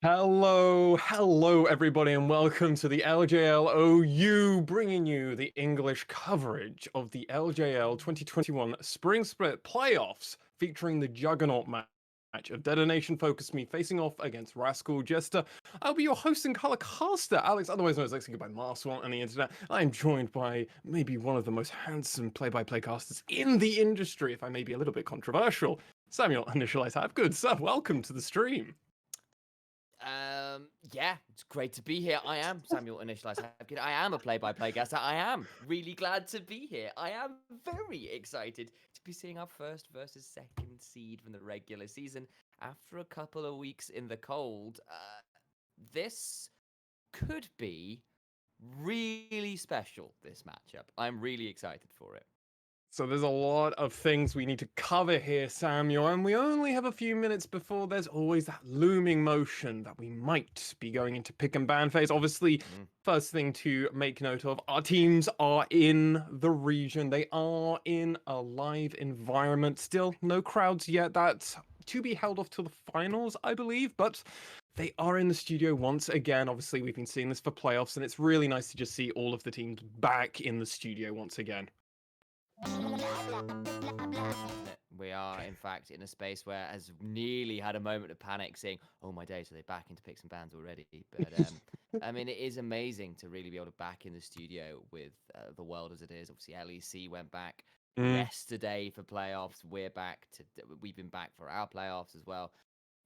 Hello everybody, and welcome to the LJLOU, bringing you the English coverage of the LJL 2021 Spring Split Playoffs, featuring the Juggernaut match of Detonation FocusMe facing off against Rascal Jester. I'll be your host and color caster, Alex, otherwise known as Lexi by Marswell on the internet. I'm joined by maybe one of the most handsome play-by-play casters in the industry, if I may be a little bit controversial, Samuel Initialize Have. Good sir, welcome to the stream. Yeah, it's great to be here. I am Samuel Initialize Hapkin. I am a play-by-play guest. I am really glad to be here. I am very excited to be seeing our first versus second seed from the regular season after a couple of weeks in the cold. This could be really special, this matchup. I'm really excited for it. So there's a lot of things we need to cover here, Samuel, and we only have a few minutes before there's always that looming motion that we might be going into pick and ban phase. Obviously, first thing to make note of, our teams are in the region. They are in a live environment. Still, no crowds yet. That's to be held off till the finals, I believe, but they are in the studio once again. Obviously, we've been seeing this for playoffs, and it's really nice to just see all of the teams back in the studio once again. We are, in fact, in a space where has nearly had a moment of panic saying, oh my days, are they back into picks and bans already? But I mean, it is amazing to really be able to back in the studio with the world as it is. Obviously, LEC went back yesterday for playoffs. We've been back for our playoffs as well.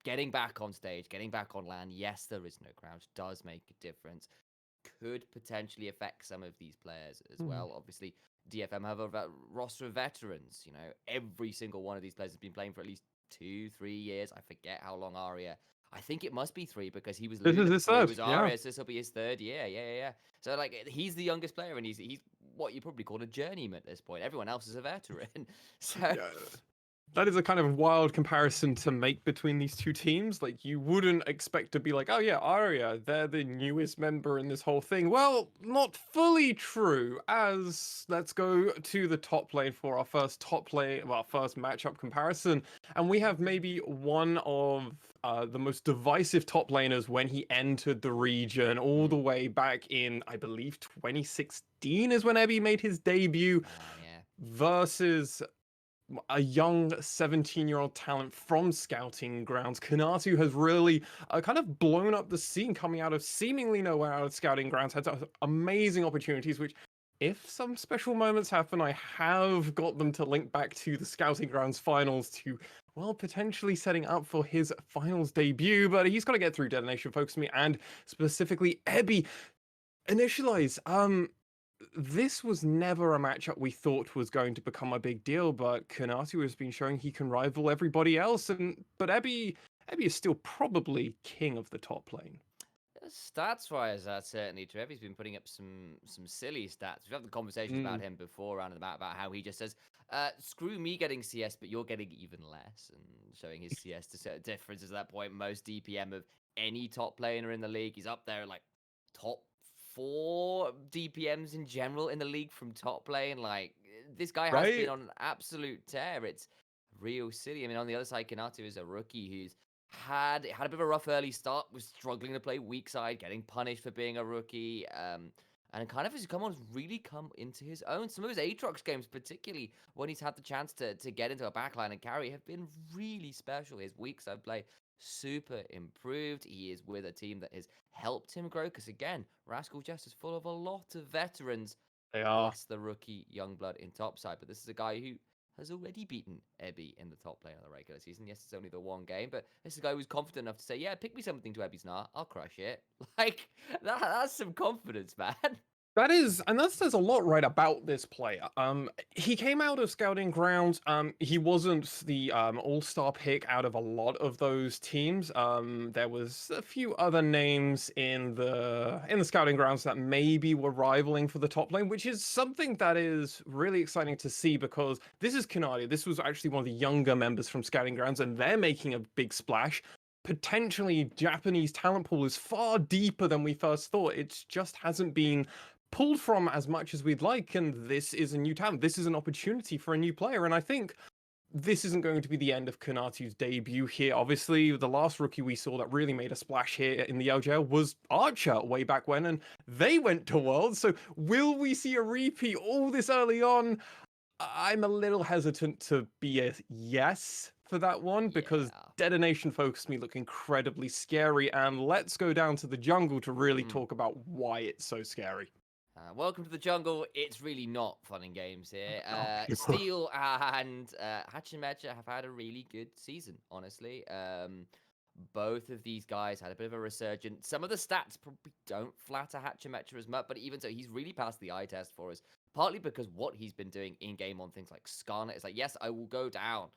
Getting back on stage, getting back on land. Yes, there is no crowd, does make a difference. Could potentially affect some of these players as well. Obviously, DFM have a roster of veterans. You know, every single one of these players has been playing for at least 2-3 years. I forget how long Aria. I think it must be 3 because he was This is Luna his before he third, was yeah. Aria, so this will be his third year. Yeah. So like, he's the youngest player, and he's what you probably call a journeyman at this point. Everyone else is a veteran. So Yeah. That is a kind of wild comparison to make between these two teams. Like, you wouldn't expect to be like, oh yeah, Arya, they're the newest member in this whole thing. Well, not fully true, as let's go to the top lane for our first first matchup comparison. And we have maybe one of the most divisive top laners when he entered the region all the way back in, I believe, 2016 is when Ebby made his debut, versus a young 17-year-old talent from Scouting Grounds. Kanatu has really kind of blown up the scene, coming out of seemingly nowhere out of Scouting Grounds, had amazing opportunities, which, if some special moments happen, I have got them to link back to the Scouting Grounds finals to, well, potentially setting up for his finals debut, but he's got to get through Detonation FocusMe and specifically Ebby. Initialize, this was never a matchup we thought was going to become a big deal, but Kanatu has been showing he can rival everybody else, but Ebby is still probably king of the top lane. Stats-wise, that's certainly true. He's been putting up some silly stats. We've had the conversations about him before, around about how he just says, "Screw me getting CS, but you're getting even less," and showing his CS to certain differences at that point. Most DPM of any top laner in the league. He's up there like top 4 DPMs in general in the league from top lane. Like, this guy has been on an absolute tear. It's real silly. I mean, on the other side, Kanatu is a rookie who's had a bit of a rough early start, was struggling to play weak side, getting punished for being a rookie, and kind of has really come into his own. Some of his Aatrox games, particularly when he's had the chance to get into a backline and carry, have been really special. His weak side play super improved. He is with a team that has helped him grow, because again, Rascal Jester is full of a lot of veterans. They are. Plus the rookie Youngblood in topside, but this is a guy who has already beaten Ebby in the top lane of the regular season. Yes, it's only the one game, but this is a guy who's confident enough to say, yeah, pick me something to Ebby's nah, I'll crush it. Like, that's some confidence, man. That is, and that says a lot right about this player. He came out of Scouting Grounds. He wasn't the all-star pick out of a lot of those teams. There was a few other names in the Scouting Grounds that maybe were rivaling for the top lane, which is something that is really exciting to see, because this is Kanadi. This was actually one of the younger members from Scouting Grounds, and they're making a big splash. Potentially, Japanese talent pool is far deeper than we first thought. It just hasn't been pulled from as much as we'd like, and this is a new talent. This is an opportunity for a new player, and I think this isn't going to be the end of Konatu's debut here. Obviously, the last rookie we saw that really made a splash here in the LJL was Archer way back when, and they went to Worlds. So will we see a repeat all this early on? I'm a little hesitant to be a yes for that one because Yeah. Detonation FocusMe look incredibly scary, and let's go down to the jungle to really talk about why it's so scary. Welcome to the jungle. It's really not fun and games here. Oh. Steel and Hachimecha have had a really good season, honestly. Both of these guys had a bit of a resurgence. Some of the stats probably don't flatter Hachimecha as much, but even so, he's really passed the eye test for us. Partly because what he's been doing in game on things like Skarnet is like, yes, I will go down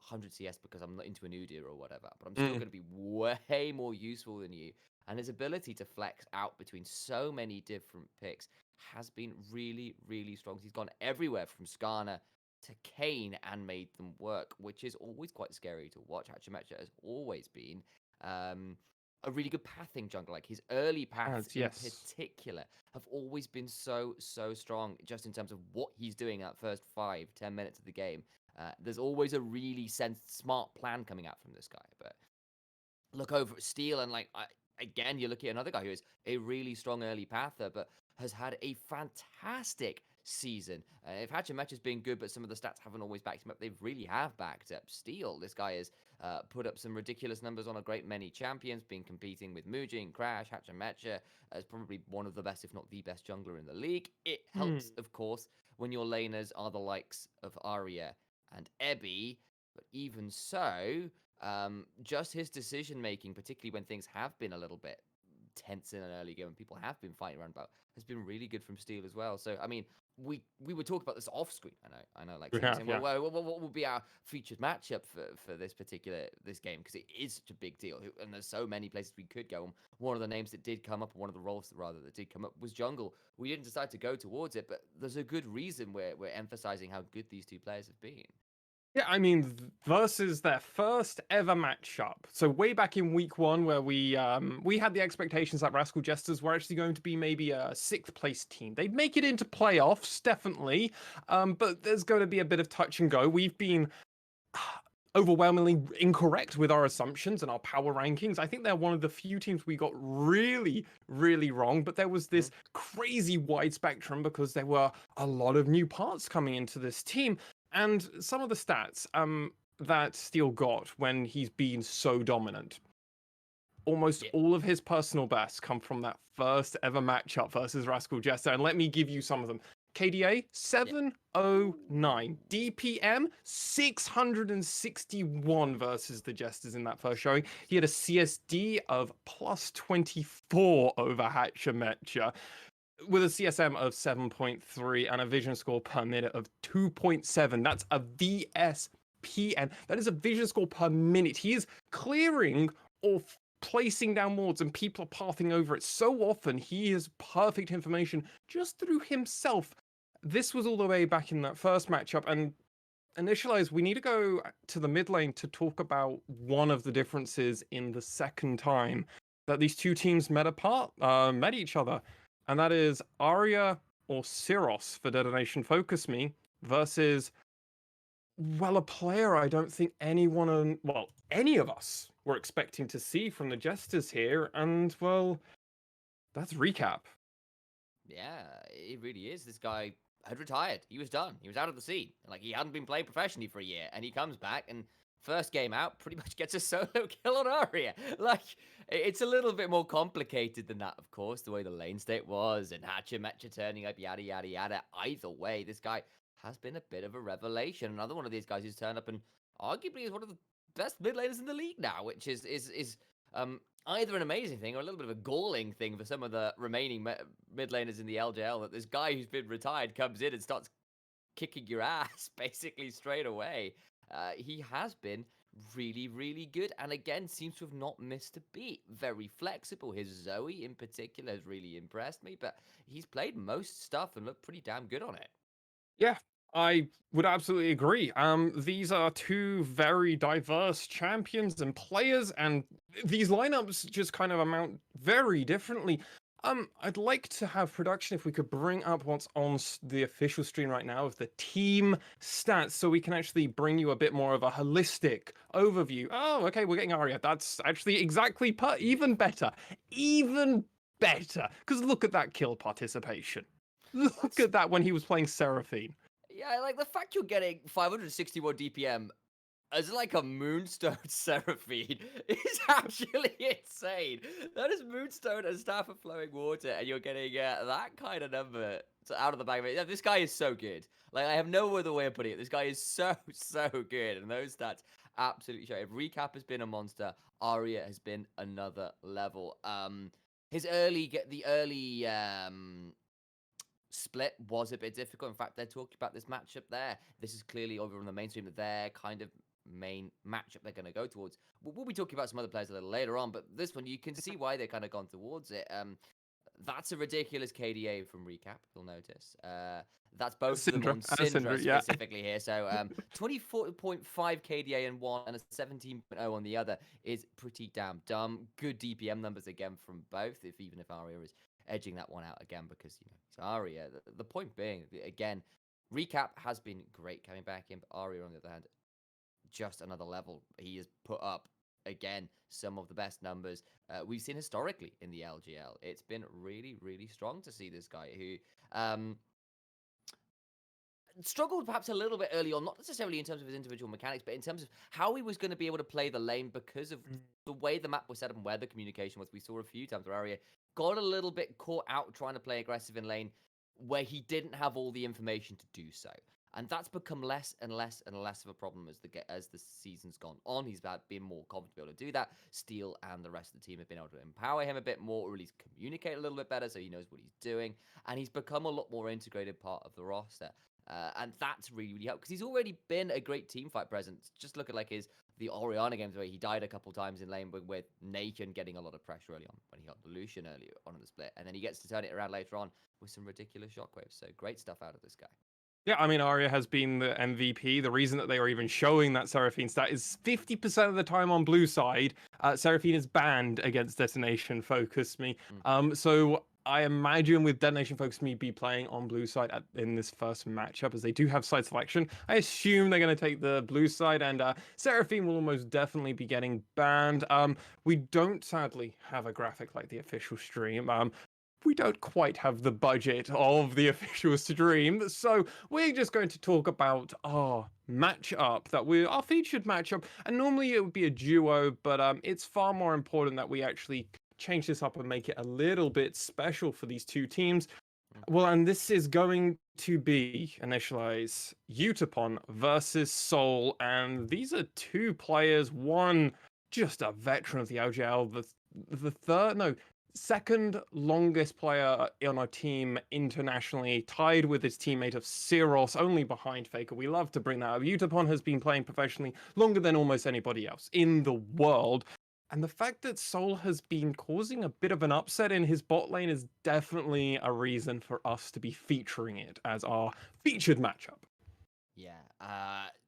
100 CS because I'm not into a Nudia or whatever, but I'm still going to be way more useful than you. And his ability to flex out between so many different picks has been really, really strong. He's gone everywhere from Skarner to Kane and made them work, which is always quite scary to watch. Hachimecha has always been a really good pathing jungler. Like his early paths in particular have always been so strong, just in terms of what he's doing that first 5-10 minutes of the game. There's always a really smart plan coming out from this guy. But look over at Steel and again, you're looking at another guy who is a really strong early pather, but has had a fantastic season. If Hachimecha has been good, but some of the stats haven't always backed him up, they really have backed up Steel. This guy has put up some ridiculous numbers on a great many champions, been competing with Mujin, Crash, Hachimecha as probably one of the best, if not the best jungler in the league. It helps, of course, when your laners are the likes of Arya and Ebby, but even so, just his decision making, particularly when things have been a little bit tense in an early game and people have been fighting around about, has been really good from Steel as well. So I mean, we would talk about this off screen. I know, like saying, Yeah. well, what would be our featured matchup for this game, because it is such a big deal, and there's so many places we could go. And one of the names that did come up, one of the roles that did come up, was jungle. We didn't decide to go towards it, but there's a good reason we're emphasizing how good these two players have been. Yeah, I mean, versus their first ever matchup. So way back in week one, where we had the expectations that Rascal Jesters were actually going to be maybe a sixth place team. They'd make it into playoffs, definitely. But there's going to be a bit of touch and go. We've been overwhelmingly incorrect with our assumptions and our power rankings. I think they're one of the few teams we got really, really wrong, but there was this crazy wide spectrum because there were a lot of new parts coming into this team. And some of the stats that Steel got when he's been so dominant. Almost all of his personal bests come from that first ever matchup versus Rascal Jester. And let me give you some of them. KDA 709, DPM 661 versus the Jesters in that first showing. He had a CSD of plus 24 over Hachimecha, with a CSM of 7.3 and a vision score per minute of 2.7. That's a VSPN. That is a vision score per minute. He is clearing or placing down wards and people are pathing over it so often. He has perfect information just through himself. This was all the way back in that first matchup. And Initialize, we need to go to the mid lane to talk about one of the differences in the second time that these two teams met each other. And that is Arya or Syros for Detonation FocusMe versus, well, a player I don't think any of us were expecting to see from the Jesters here. And, well, that's recap. Yeah, it really is. This guy had retired. He was done. He was out of the scene. Like, he hadn't been playing professionally for a year, and he comes back and first game out pretty much gets a solo kill on Arya. Like, it's a little bit more complicated than that, of course, the way the lane state was and Hachimecha turning up, yada, yada, yada. Either way, this guy has been a bit of a revelation. Another one of these guys who's turned up and arguably is one of the best mid laners in the league now, which is either an amazing thing or a little bit of a galling thing for some of the remaining mid laners in the LJL, that this guy who's been retired comes in and starts kicking your ass basically straight away. He has been really, really good, and again, seems to have not missed a beat. Very flexible. His Zoe in particular has really impressed me, but he's played most stuff and looked pretty damn good on it. Yeah, I would absolutely agree. These are two very diverse champions and players, and these lineups just kind of amount very differently. I'd like to have production if we could bring up what's on the official stream right now of the team stats, so we can actually bring you a bit more of a holistic overview. Oh, okay, we're getting Arya. That's actually exactly even better, even better. Because look at that kill participation. Look That's at that when he was playing Seraphine. Yeah, like the fact you're getting 561 DPM as like a Moonstone Seraphine is actually insane. That is Moonstone and Staff of Flowing Water, and you're getting that kind of number out of the bag of it. Yeah, this guy is so good. Like, I have no other way of putting it. This guy is so, so good, and those stats absolutely show. If Recap has been a monster, Arya has been another level. The early split was a bit difficult. In fact, they're talking about this matchup there. This is clearly over on the mainstream that their kind of main matchup they're going to go towards. We'll be talking about some other players a little later on, but this one you can see why they kind of gone towards it. That's a ridiculous KDA from Recap, you'll notice. That's both of them Syndra, on Syndra yeah. specifically here. So 24.5 KDA in one and a 17.0 on the other is pretty damn dumb. Good DPM numbers again from both, even if Aria is edging that one out again because, it's Aria. The point being, again, Recap has been great coming back in, but Aria, on the other hand, just another level. He has put up, again, some of the best numbers we've seen historically in the LJL. It's been really, really strong to see this guy who struggled perhaps a little bit early on, not necessarily in terms of his individual mechanics, but in terms of how he was going to be able to play the lane because of the way the map was set up and where the communication was. We saw a few times where Arya got a little bit caught out trying to play aggressive in lane where he didn't have all the information to do so. And that's become less and less and less of a problem as the season's gone on. He's been more confident to be able to do that. Steel and the rest of the team have been able to empower him a bit more, or at least communicate a little bit better so he knows what he's doing. And he's become a lot more integrated part of the roster. And that's really, really helped because he's already been a great teamfight presence. Just look at the Orianna games where he died a couple times in lane with Nation getting a lot of pressure early on when he got the Lucian earlier on in the split. And then he gets to turn it around later on with some ridiculous shockwaves. So great stuff out of this guy. Yeah, I mean, Arya has been the MVP. The reason that they are even showing that Seraphine stat is 50% of the time on blue side, Seraphine is banned against Detonation FocusMe. So I imagine with Detonation FocusMe be playing on blue side in this first matchup, as they do have side selection. I assume they're going to take the blue side, and Seraphine will almost definitely be getting banned. We don't sadly have a graphic like the official stream. We don't quite have the budget of the official stream, so we're just going to talk about our matchup our featured matchup. And normally it would be a duo, but it's far more important that we actually change this up and make it a little bit special for these two teams. Well, and this is going to be initialize Utapon versus Soul, and these are two players. One just a veteran of the LJL, second longest player on our team internationally, tied with his teammate of Cyros, only behind Faker. We love to bring that up. Utapon has been playing professionally longer than almost anybody else in the world. And the fact that Soul has been causing a bit of an upset in his bot lane is definitely a reason for us to be featuring it as our featured matchup. Yeah,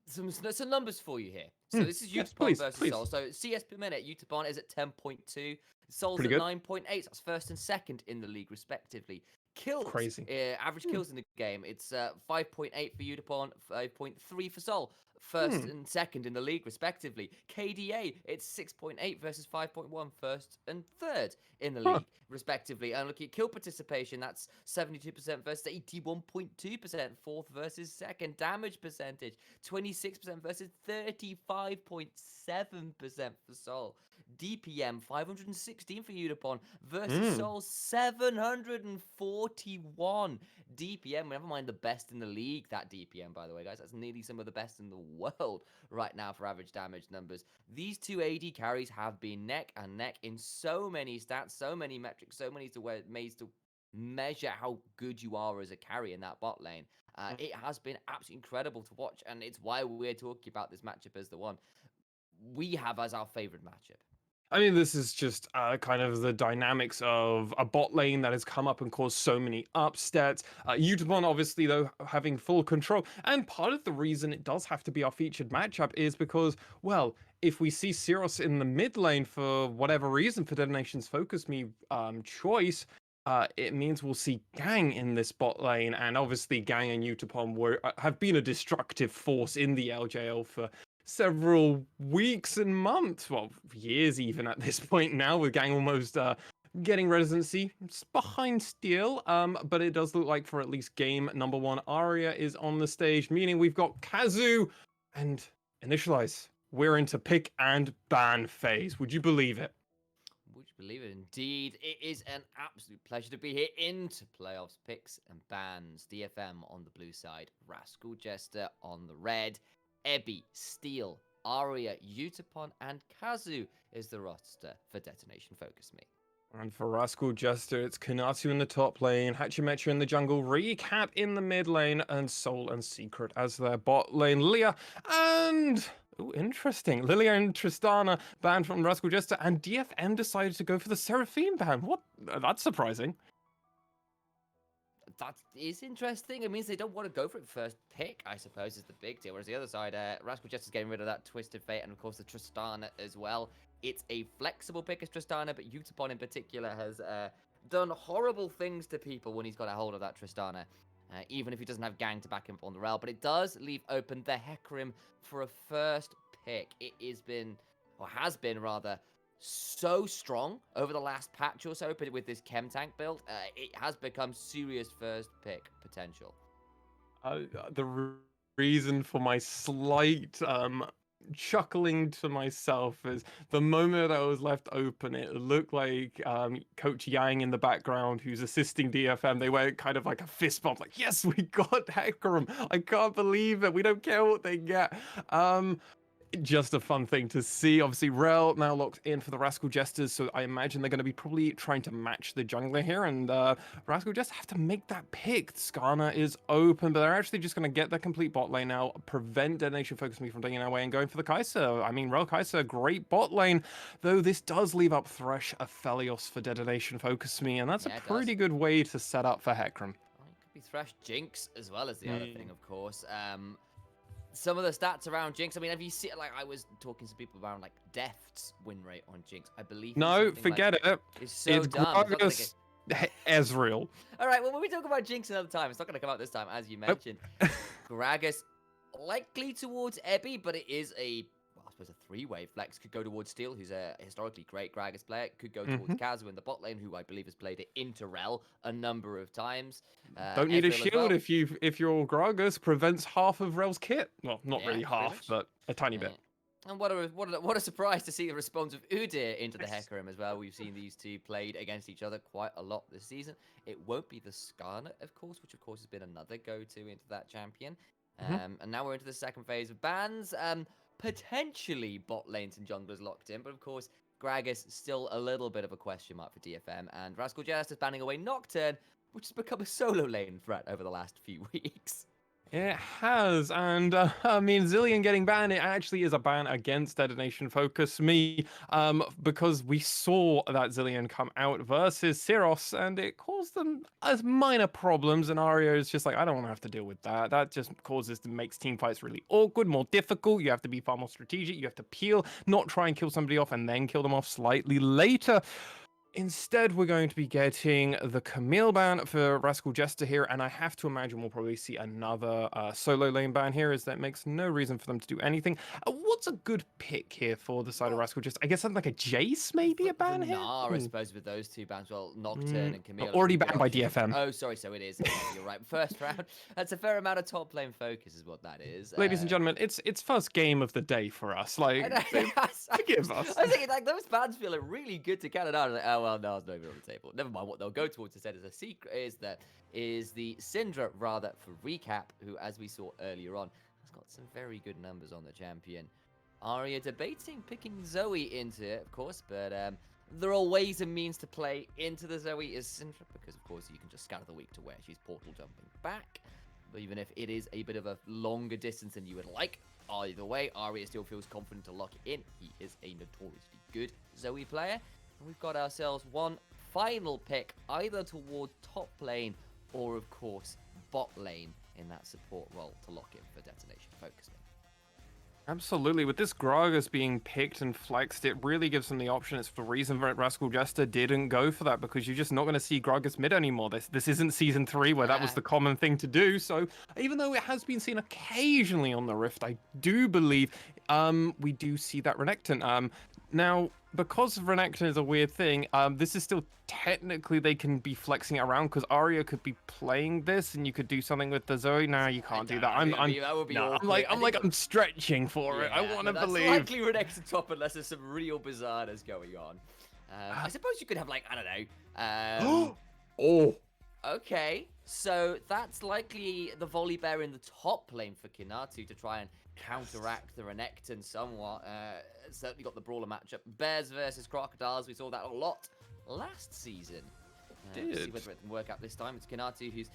some numbers for you here. So this is Yes, Utapon please, versus please. Soul. So CS per minute, Utapon is at 10.2. Soul's Pretty at good. 9.8. That's first and second in the league, respectively. Kills, Crazy. average kills in the game. It's 5.8 for Utapon, 5.3 for Soul. First and second in the league, respectively. KDA, it's 6.8 versus 5.1, first and third in the league, respectively. And looking at kill participation, that's 72% versus 81.2%, fourth versus second. Damage percentage, 26% versus 35.7% for Soul. DPM, 516 for Utapon versus Soul, 741 DPM. Never mind the best in the league, that DPM, by the way, guys. That's nearly some of the best in the world right now for average damage numbers. These two AD carries have been neck and neck in so many stats, so many metrics, so many ways to measure how good you are as a carry in that bot lane. It has been absolutely incredible to watch, and it's why we're talking about this matchup as the one we have as our favorite matchup. I mean, this is just kind of the dynamics of a bot lane that has come up and caused so many upsets. Utapon, obviously, though, having full control. And part of the reason it does have to be our featured matchup is because, well, if we see Cyros in the mid lane for whatever reason, for DetonatioN's FocusMe choice, it means we'll see Gang in this bot lane, and obviously Gang and Utapon have been a destructive force in the LJL for several weeks and months, well, years even at this point now, with Gang almost getting residency. It's behind Steel, but it does look like for at least game number 1, Arya is on the stage, meaning we've got Kazu and Initialize. We're into pick and ban phase. Would you believe it? Would you believe it? Indeed, it is an absolute pleasure to be here into playoffs, picks and bans. DFM on the blue side, Rascal Jester on the red, Ebby, Steel, Aria, Utapon, and Kazu is the roster for Detonation FocusMe. And for Rascal Jester, it's Kanatu in the top lane, Hachimetra in the jungle, Recap in the mid lane, and Soul and Secret as their bot lane. Lilia and... Oh, interesting. Lilia and Tristana banned from Rascal Jester, and DFM decided to go for the Seraphine ban. What? That's surprising. That is interesting. It means they don't want to go for it first pick, I suppose, is the big deal. Whereas the other side, Rascal Jester's getting rid of that Twisted Fate, and of course the Tristana as well. It's a flexible pick as Tristana, but Utapon in particular has done horrible things to people when he's got a hold of that Tristana. Even if he doesn't have Gang to back him up on the rail. But it does leave open the Hecarim for a first pick. It has been, rather, so strong over the last patch or so, but with this Chem Tank build, it has become serious first pick potential. The reason for my slight chuckling to myself is the moment I was left open, it looked like Coach Yang in the background, who's assisting DFM. They went kind of like a fist bump, like, yes, we got Hecarim. I can't believe it. We don't care what they get. Just a fun thing to see. Obviously, Rel now locked in for the Rascal Jesters, so I imagine they're going to be probably trying to match the jungler here, and Rascal Jesters have to make that pick. Skarner is open, but they're actually just going to get their complete bot lane now, prevent Detonation FocusMe from taking away and going for the Kai'Sa. I mean, Rel Kai'Sa, great bot lane, though this does leave up Thresh Aphelios for Detonation FocusMe, and that's a pretty good way to set up for Hecarim. It could be Thresh Jinx as well as the other thing, of course. Some of the stats around Jinx, I mean, have you seen, like, I was talking to people around, like, Deft's win rate on Jinx, I believe. No, forget it. It's so dumb. Gragas Ezreal. All right, well, when we talk about Jinx another time, it's not going to come out this time, as you mentioned. Gragas, likely towards Ebby, but it is a, well, I suppose a three-way flex. Could go towards Steel, who's a historically great Gragas player. Could go towards Kazu in the bot lane, who I believe has played it into Rel a number of times. Don't need a Ezreal shield well. if your Gragas prevents half of Rel's kit. Well, not really half, but a tiny bit. And what a surprise to see the response of Udyr into the Hecarim as well. We've seen these two played against each other quite a lot this season. It won't be the Skarner, of course, which of course has been another go-to into that champion. And now we're into the second phase of bans. Potentially bot lanes and junglers locked in, but of course Gragas still a little bit of a question mark for DFM. And Rascal Jester is banning away Nocturne, which has become a solo lane threat over the last few weeks. It has, and I mean, Zilean getting banned, it actually is a ban against Detonation FocusMe, because we saw that Zilean come out versus Syros, and it caused them as minor problems, and Aria is just like, I don't want to have to deal with that. That just makes team fights really awkward, more difficult. You have to be far more strategic. You have to peel, not try and kill somebody off, and then kill them off slightly later. Instead, we're going to be getting the Camille ban for Rascal Jester here, and I have to imagine we'll probably see another solo lane ban here, as that makes no reason for them to do anything. What's a good pick here for the side of Rascal Jester? I guess something like a Jace, maybe a ban here? I suppose, with those two bans. Well, Nocturne and Camille. Already banned by DFM. Oh, sorry, so it is. You're right. First round. That's a fair amount of top lane focus is what that is. Ladies and gentlemen, it's first game of the day for us. Like, forgive us. I was thinking, like, those bans feel really good to count it out. Like, oh, well, no, it's not even on the table. Never mind. What they'll go towards instead as a secret is the Syndra, rather, for Recap, who, as we saw earlier on, has got some very good numbers on the champion. Arya debating picking Zoe into it, of course, but there are ways and means to play into the Zoe as Syndra, because, of course, you can just scatter the week to where she's portal jumping back. But even if it is a bit of a longer distance than you would like, either way, Arya still feels confident to lock it in. He is a notoriously good Zoe player. And we've got ourselves one final pick, either toward top lane or, of course, bot lane in that support role to lock in for Detonation FocusMe. Absolutely. With this Gragas being picked and flexed, it really gives them the option. It's the reason that Rascal Jester didn't go for that, because you're just not going to see Gragas mid anymore. This isn't season 3 where that was the common thing to do. So even though it has been seen occasionally on the Rift, I do believe we do see that Renekton. Now, because Renekton is a weird thing, this is still technically they can be flexing it around, because Arya could be playing this and you could do something with the Zoe. Nah, you can't do that. That would be No, awkward. I'm stretching for it. I want to that's believe. likely Renekton top unless there's some real bizarreness going on. I suppose you could have, like, I don't know. Oh. Okay, so that's likely the volley bear in the top lane for Kinatu to try and counteract the Renekton somewhat. Certainly got the brawler matchup. Bears versus Crocodiles, we saw that a lot last season. We'll see whether it can work out this time. It's Kinatu who's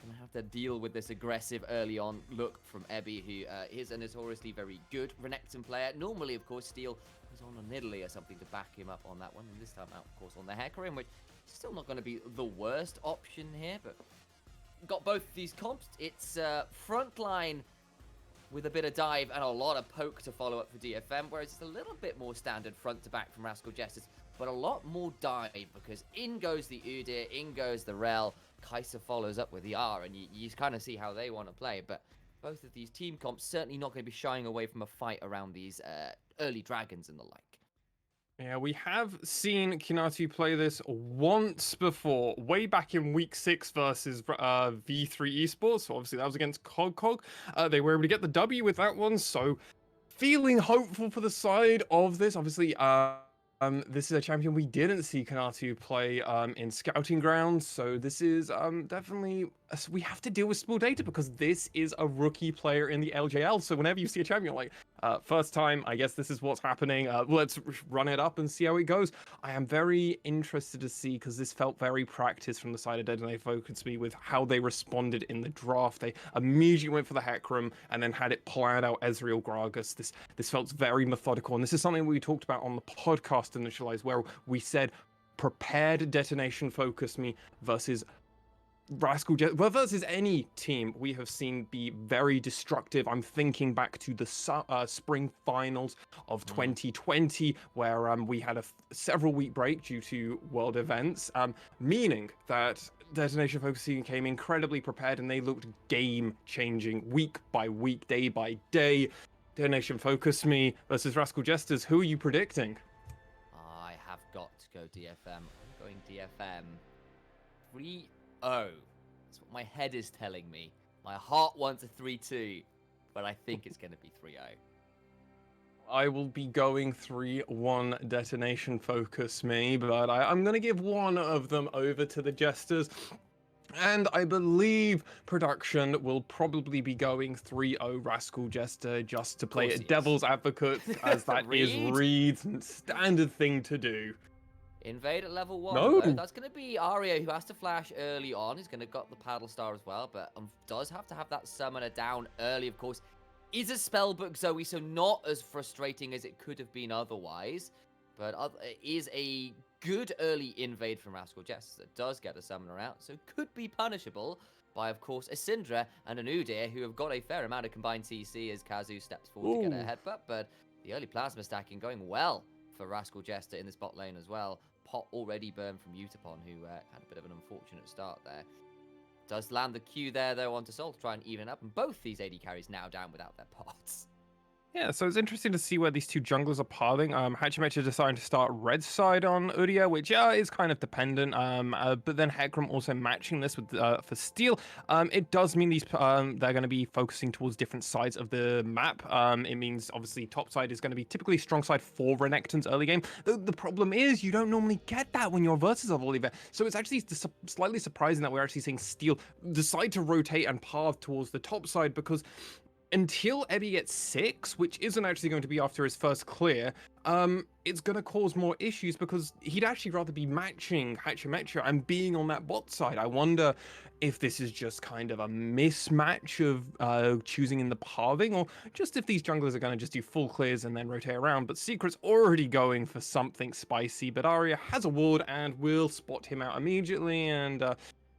going to have to deal with this aggressive early on look from Ebby, who is a notoriously very good Renekton player. Normally, of course, Steel was on a Nidalee or something to back him up on that one, and this time out, of course, on the Hecarim, which is still not going to be the worst option here, but got both of these comps. It's frontline with a bit of dive and a lot of poke to follow up for DFM, whereas it's a little bit more standard front to back from Rascal Jesters, but a lot more dive, because in goes the Udyr, in goes the Rel, Kai'Sa follows up with the R, and you kind of see how they want to play, but both of these team comps certainly not going to be shying away from a fight around these early dragons and the like. Yeah, we have seen Kinatu play this once before, way back in week 6 versus V3 Esports. So obviously that was against CogCog. They were able to get the W with that one, so feeling hopeful for the side of this. Obviously, this is a champion we didn't see Kinatu play in Scouting Grounds, so this is definitely we have to deal with small data, because this is a rookie player in the LJL. So whenever you see a champion like first time, I guess this is what's happening. Let's run it up and see how it goes. I am very interested to see, because this felt very practiced from the side of DetonatioN FocusMe with how they responded in the draft. They immediately went for the Hecarim and then had it planned out Ezreal Gragas. This felt very methodical, and this is something we talked about on the podcast initialized, where we said prepared DetonatioN FocusMe versus Rascal Jester, well, versus any team we have seen be very destructive. I'm thinking back to the spring finals of 2020, where we had a several week break due to world events, meaning that DetonatioN FocusMe came incredibly prepared, and they looked game changing week by week, day by day. DetonatioN FocusMe versus Rascal Jesters. Who are you predicting? I have got to go DFM. I'm going DFM 3-0. That's what my head is telling me. My heart wants a 3-2, but I think it's going to be 3-0. I will be going 3-1 DetonatioN FocusMe, but I'm going to give one of them over to the Jesters. And I believe production will probably be going 3-0 Rascal Jester, just to play it devil's advocate, as that is Reed's standard thing to do. Invade at level 1. No. Though. That's going to be Arya, who has to flash early on. He's going to got the paddle star as well, but does have to have that summoner down early, of course. Is a spellbook Zoe, so not as frustrating as it could have been otherwise, but is a good early invade from Rascal Jester that does get the summoner out, so could be punishable by, of course, a Syndra and an Udyr, who have got a fair amount of combined CC as Kazu steps forward to get a headbutt, but the early plasma stacking going well for Rascal Jester in this bot lane as well. Pot already burned from Utapon, who had a bit of an unfortunate start there. Does land the Q there, though, onto Sol to try and even up, and both these AD carries now down without their pots. Yeah, so it's interesting to see where these two junglers are pathing. Hachimecha deciding to start red side on Udyr, which is kind of dependent. But then Hecarim also matching this with for Steel. It does mean these they're going to be focusing towards different sides of the map. It means obviously top side is going to be typically strong side for Renekton's early game. The problem is you don't normally get that when you're versus a volley bear. So it's actually slightly surprising that we're actually seeing Steel decide to rotate and path towards the top side, because until Ebby gets 6, which isn't actually going to be after his first clear, it's going to cause more issues, because he'd actually rather be matching Hachimecha and being on that bot side. I wonder if this is just kind of a mismatch of choosing in the pathing, or just if these junglers are going to just do full clears and then rotate around. But Secret's already going for something spicy, but Arya has a ward and will spot him out immediately, and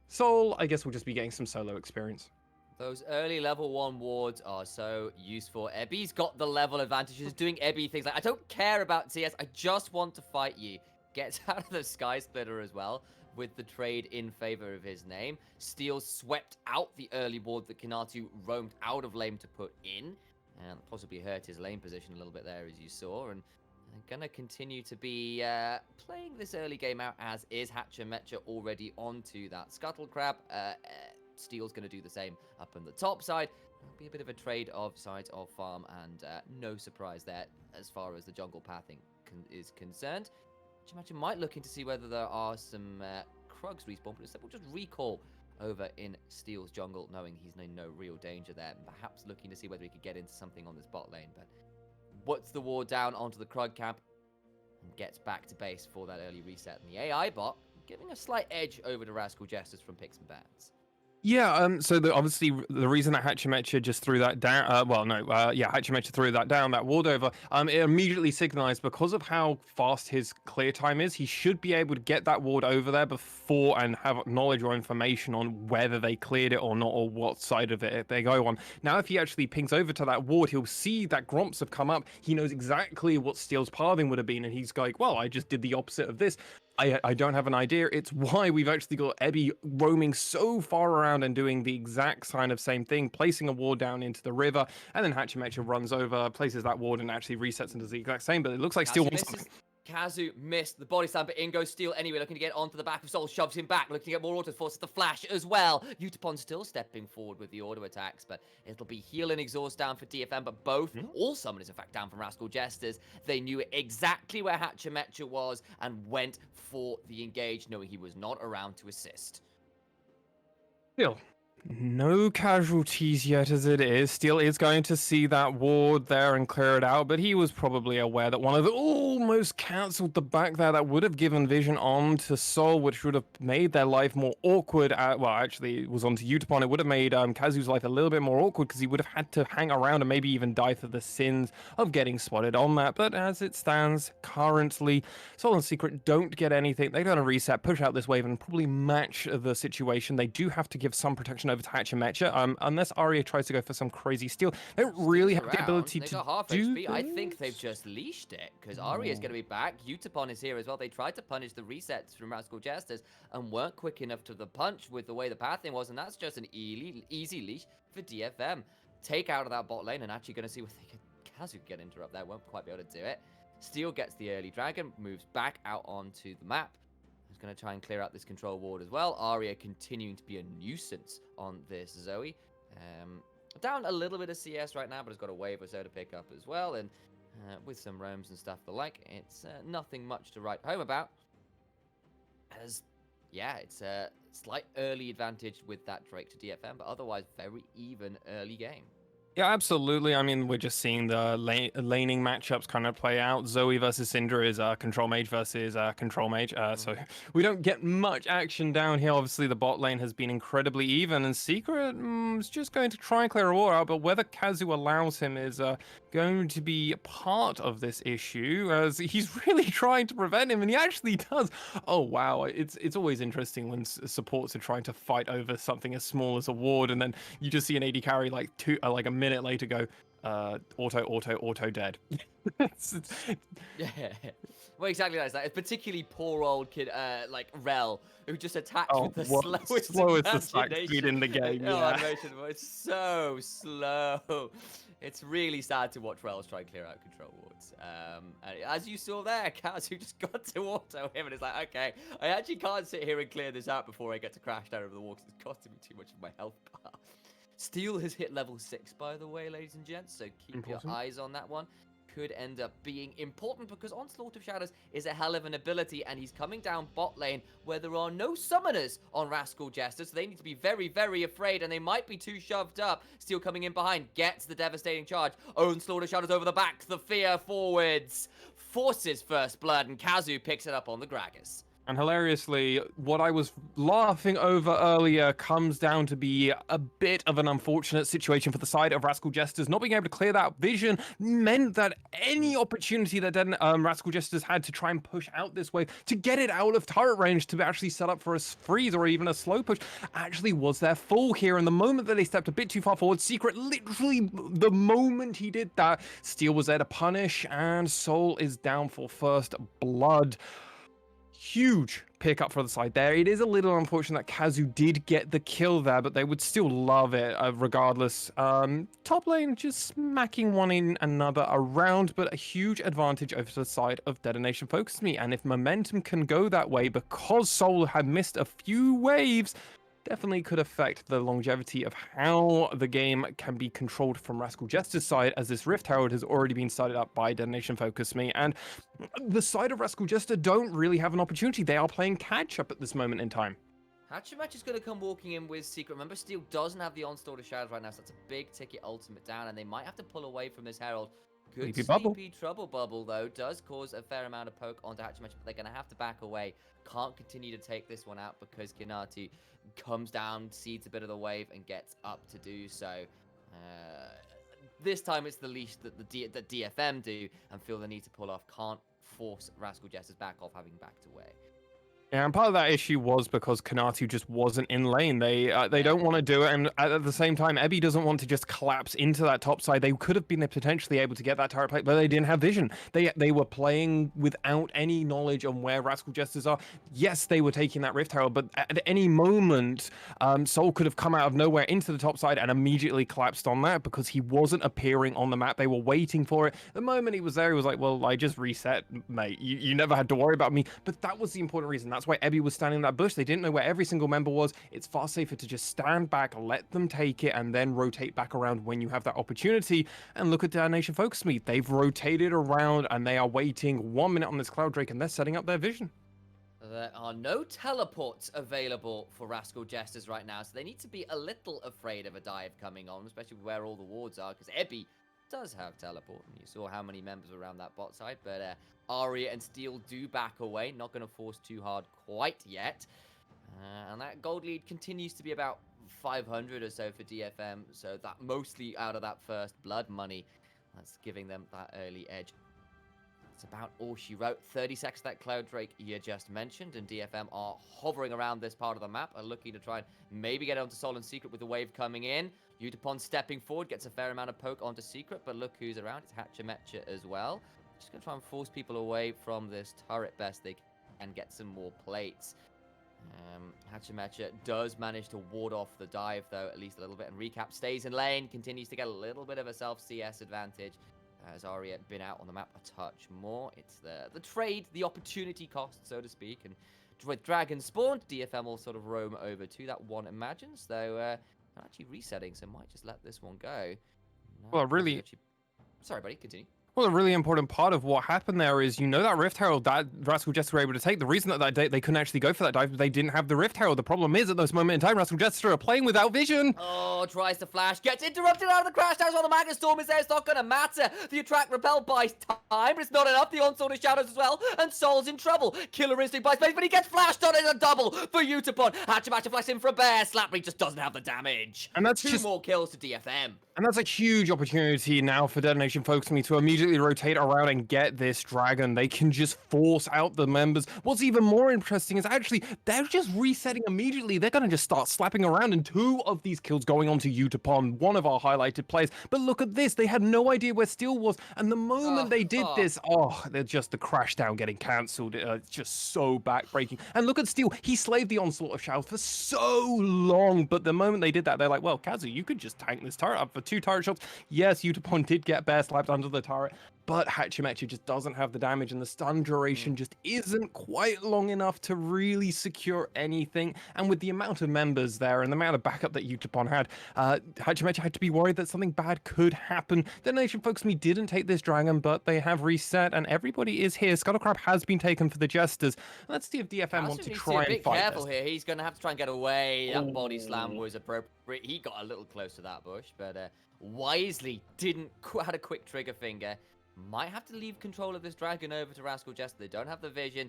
Sol, I guess, will just be getting some solo experience. Those early level 1 wards are so useful. Ebby's got the level advantage. He's doing Ebby things like, I don't care about CS, I just want to fight you. Gets out of the Sky Splitter as well, with the trade in favor of his name. Steel swept out the early ward that Kanatu roamed out of lane to put in, and possibly hurt his lane position a little bit there, as you saw, and gonna continue to be playing this early game out as is. Hatcher Metcher already onto that Scuttle Crab. Steel's going to do the same up on the top side. It'll be a bit of a trade of sides of farm, and no surprise there as far as the jungle pathing is concerned. Hatcher might looking to see whether there are some Krugs respawn, but instead we'll just recall over in Steel's jungle, knowing he's in no real danger there, and perhaps looking to see whether he could get into something on this bot lane, but puts the ward down onto the Krug camp and gets back to base for that early reset. And the AI bot giving a slight edge over to Rascal Jesters from picks and bans. Yeah, so obviously the reason that Hachimecha just threw that down, Hachimecha threw that down, that ward over, it immediately signalized because of how fast his clear time is, he should be able to get that ward over there before and have knowledge or information on whether they cleared it or not, or what side of it they go on. Now, if he actually pings over to that ward, he'll see that Gromps have come up, he knows exactly what Steel's pathing would have been, and he's going, well, I just did the opposite of this. I don't have an idea. It's why we've actually got Ebby roaming so far around and doing the exact kind of same thing, placing a ward down into the river, and then Hachimecha runs over, places that ward, and actually resets and does the exact same. But it looks like Steel wants something. Kazu missed the body slam, but in goes Steel anyway, looking to get onto the back of Soul, shoves him back, looking to get more auto, forces the flash as well. Utapon still stepping forward with the auto attacks, but it'll be heal and exhaust down for DFM, but all summoners, in fact, down from Rascal Jesters. They knew exactly where Hachimecha was and went for the engage, knowing he was not around to assist. Still, no casualties yet as it is. Steel is going to see that ward there and clear it out, but he was probably aware that one of the almost cancelled the back there that would have given vision on to Soul, which would have made their life more awkward. Well, actually, it was onto Utapon. It would have made Kazu's life a little bit more awkward because he would have had to hang around and maybe even die for the sins of getting spotted on that. But as it stands currently, Soul and Secret don't get anything. They're going to reset, push out this wave, and probably match the situation. They do have to give some protection over to Hachimecha, unless Arya tries to go for some crazy steal. They don't really have the ability to do this. I think they've just leashed it, because Arya's going to be back. Utapon is here as well. They tried to punish the resets from Rascal Jesters and weren't quick enough to the punch with the way the pathing was, and that's just an easy leash for DFM. Take out of that bot lane, and actually going to see what they can. Kazu get interrupt there, won't quite be able to do it. Steel gets the early dragon, moves back out onto the map. He's going to try and clear out this control ward as well. Arya continuing to be a nuisance on this Zoe. Down a little bit of CS right now, but has got a wave or so to pick up as well. And with some roams and stuff the like, it's nothing much to write home about. As, yeah, it's a slight early advantage with that Drake to DFM, but otherwise very even early game. Yeah, absolutely. I mean, we're just seeing the laning matchups kind of play out. Zoe versus Syndra is control mage versus control mage. So we don't get much action down here. Obviously, the bot lane has been incredibly even, and Secret is just going to try and clear a war out. But whether Kazu allows him is going to be part of this issue, as he's really trying to prevent him, and he actually does. Oh wow, it's always interesting when supports are trying to fight over something as small as a ward, and then you just see an AD carry like a minute later go auto dead. Yeah, well, exactly like that. It's particularly poor old kid like Rel, who just attacks with the slowest attack speed in the game. Yeah. It's so slow. It's really sad to watch Rel's try and clear out control wards. And as you saw there, Kazu just got to auto him, and it's like, okay, I actually can't sit here and clear this out before I get to crash down over the wall because it's costing me too much of my health bar. Steel has hit level 6, by the way, ladies and gents, so keep your eyes on that one. Could end up being important because Onslaught of Shadows is a hell of an ability, and he's coming down bot lane where there are no summoners on Rascal Jester, so they need to be very, very afraid, and they might be too shoved up. Steel coming in behind, gets the devastating charge. Onslaught of Shadows over the back, the fear forwards, forces first blood, and Kazu picks it up on the Gragas. And hilariously, what I was laughing over earlier comes down to be a bit of an unfortunate situation for the side of Rascal Jesters. Not being able to clear that vision meant that any opportunity that Rascal Jesters had to try and push out this wave, to get it out of turret range, to actually set up for a freeze or even a slow push, actually was their full here. And the moment that they stepped a bit too far forward, Secret, literally the moment he did that, Steel was there to punish, and Soul is down for first blood. Huge pickup for the side there. It is a little unfortunate that Kazu did get the kill there, but they would still love it regardless. Top lane just smacking one in another around, but a huge advantage over to the side of Detonation FocusMe. And if momentum can go that way, because Soul had missed a few waves, definitely could affect the longevity of how the game can be controlled from Rascal Jester's side, as this Rift Herald has already been started up by Detonation FocusMe, and the side of Rascal Jester don't really have an opportunity. They are playing catch-up at this moment in time. Hachimatch is going to come walking in with Secret. Remember, Steel doesn't have the Onslaught of Shadows right now, so that's a big ticket ultimate down, and they might have to pull away from this Herald. Good sleepy trouble bubble, though, does cause a fair amount of poke onto Hachimatch, but they're going to have to back away. Can't continue to take this one out because Kinati comes down, seeds a bit of the wave, and gets up to do so. This time it's the leash that the DFM do and feel the need to pull off. Can't force Rascal Jesters back off, having backed away. Yeah, and part of that issue was because Kanatu just wasn't in lane. They don't want to do it, and at the same time, Ebby doesn't want to just collapse into that top side. They could have been potentially able to get that turret plate, but they didn't have vision. They were playing without any knowledge on where Rascal Jesters are. Yes, they were taking that Rift Herald, but at any moment, Soul could have come out of nowhere into the top side and immediately collapsed on that because he wasn't appearing on the map. They were waiting for it. The moment he was there, he was like, well, I just reset, mate. You never had to worry about me. But that was the important reason. That's why Ebby was standing in that bush. They didn't know where every single member was. It's far safer to just stand back, let them take it, and then rotate back around when you have that opportunity. And look at DetonatioN FocusMe. They've rotated around, and they are waiting 1 minute on this Cloud Drake, and they're setting up their vision. There are no teleports available for Rascal Jesters right now, so they need to be a little afraid of a dive coming on, especially where all the wards are, because Ebby does have teleport, and you saw how many members were around that bot side, but Arya and Steel do back away, not going to force too hard quite yet, and that gold lead continues to be about 500 or so for DFM, so that mostly out of that first blood money, that's giving them that early edge. It's about all she wrote. 30 seconds that Cloud Drake you just mentioned, and DFM are hovering around this part of the map, are looking to try and maybe get onto Soul and Secret with the wave coming in. Utapon stepping forward, gets a fair amount of poke onto Secret, but look who's around. It's Hachimatcha as well. Just going to try and force people away from this turret best they can, get some more plates. Hachimatcha does manage to ward off the dive, though, at least a little bit, and Recap stays in lane, continues to get a little bit of a self-CS advantage. Has Arya been out on the map a touch more? It's the trade, the opportunity cost, so to speak. And with Dragon spawned, DFM will sort of roam over to that one Imagines, though actually resetting, so might just let this one go. Well, really... Sorry, buddy, continue. Well, a really important part of what happened there is, that Rift Herald that Rascal Jester were able to take, the reason that they couldn't actually go for that dive, they didn't have the Rift Herald. The problem is, at this moment in time, Rascal Jester are playing without vision. Oh, tries to flash, gets interrupted out of the crash towers while the Magnet Storm is there. It's not going to matter. The Attract Repel buys time, but it's not enough. The Onslaught of Shadows as well, and Soul's in trouble. Killer Instinct buys space, but he gets flashed on it, a double for Utapon. Hachimatcha flashes in for a bear. Slap, he just doesn't have the damage. And that's Two more kills to DFM. And that's a huge opportunity now for DetonatioN FocusMe to immediately rotate around and get this dragon. They can just force out the members. What's even more interesting is actually they're just resetting immediately. They're going to just start slapping around, and 2 of these kills going on to Utapon, one of our highlighted players. But look at this. They had no idea where Steel was. And the moment they did this, they're just the crash down getting cancelled. It's just so backbreaking. And look at Steel. He slaved the Onslaught of Shadows for so long. But the moment they did that, they're like, well, Kazu, you could just tank this turret up for 2 turret shots. Yes, Utapon did get bear slapped under the turret, but Hachimatcha just doesn't have the damage, and the stun duration just isn't quite long enough to really secure anything. And with the amount of members there and the amount of backup that Utapon had, Hachimatcha had to be worried that something bad could happen. DetonatioN FocusMe didn't take this dragon, but they have reset, and everybody is here. Scuttlecrab has been taken for the Jesters. Let's see if DFM want to try and fight. Careful here. He's going to have to try and get away. That body slam was appropriate. He got a little close to that bush, but wisely had a quick trigger finger. Might have to leave control of this dragon over to Rascal Jester. They don't have the vision.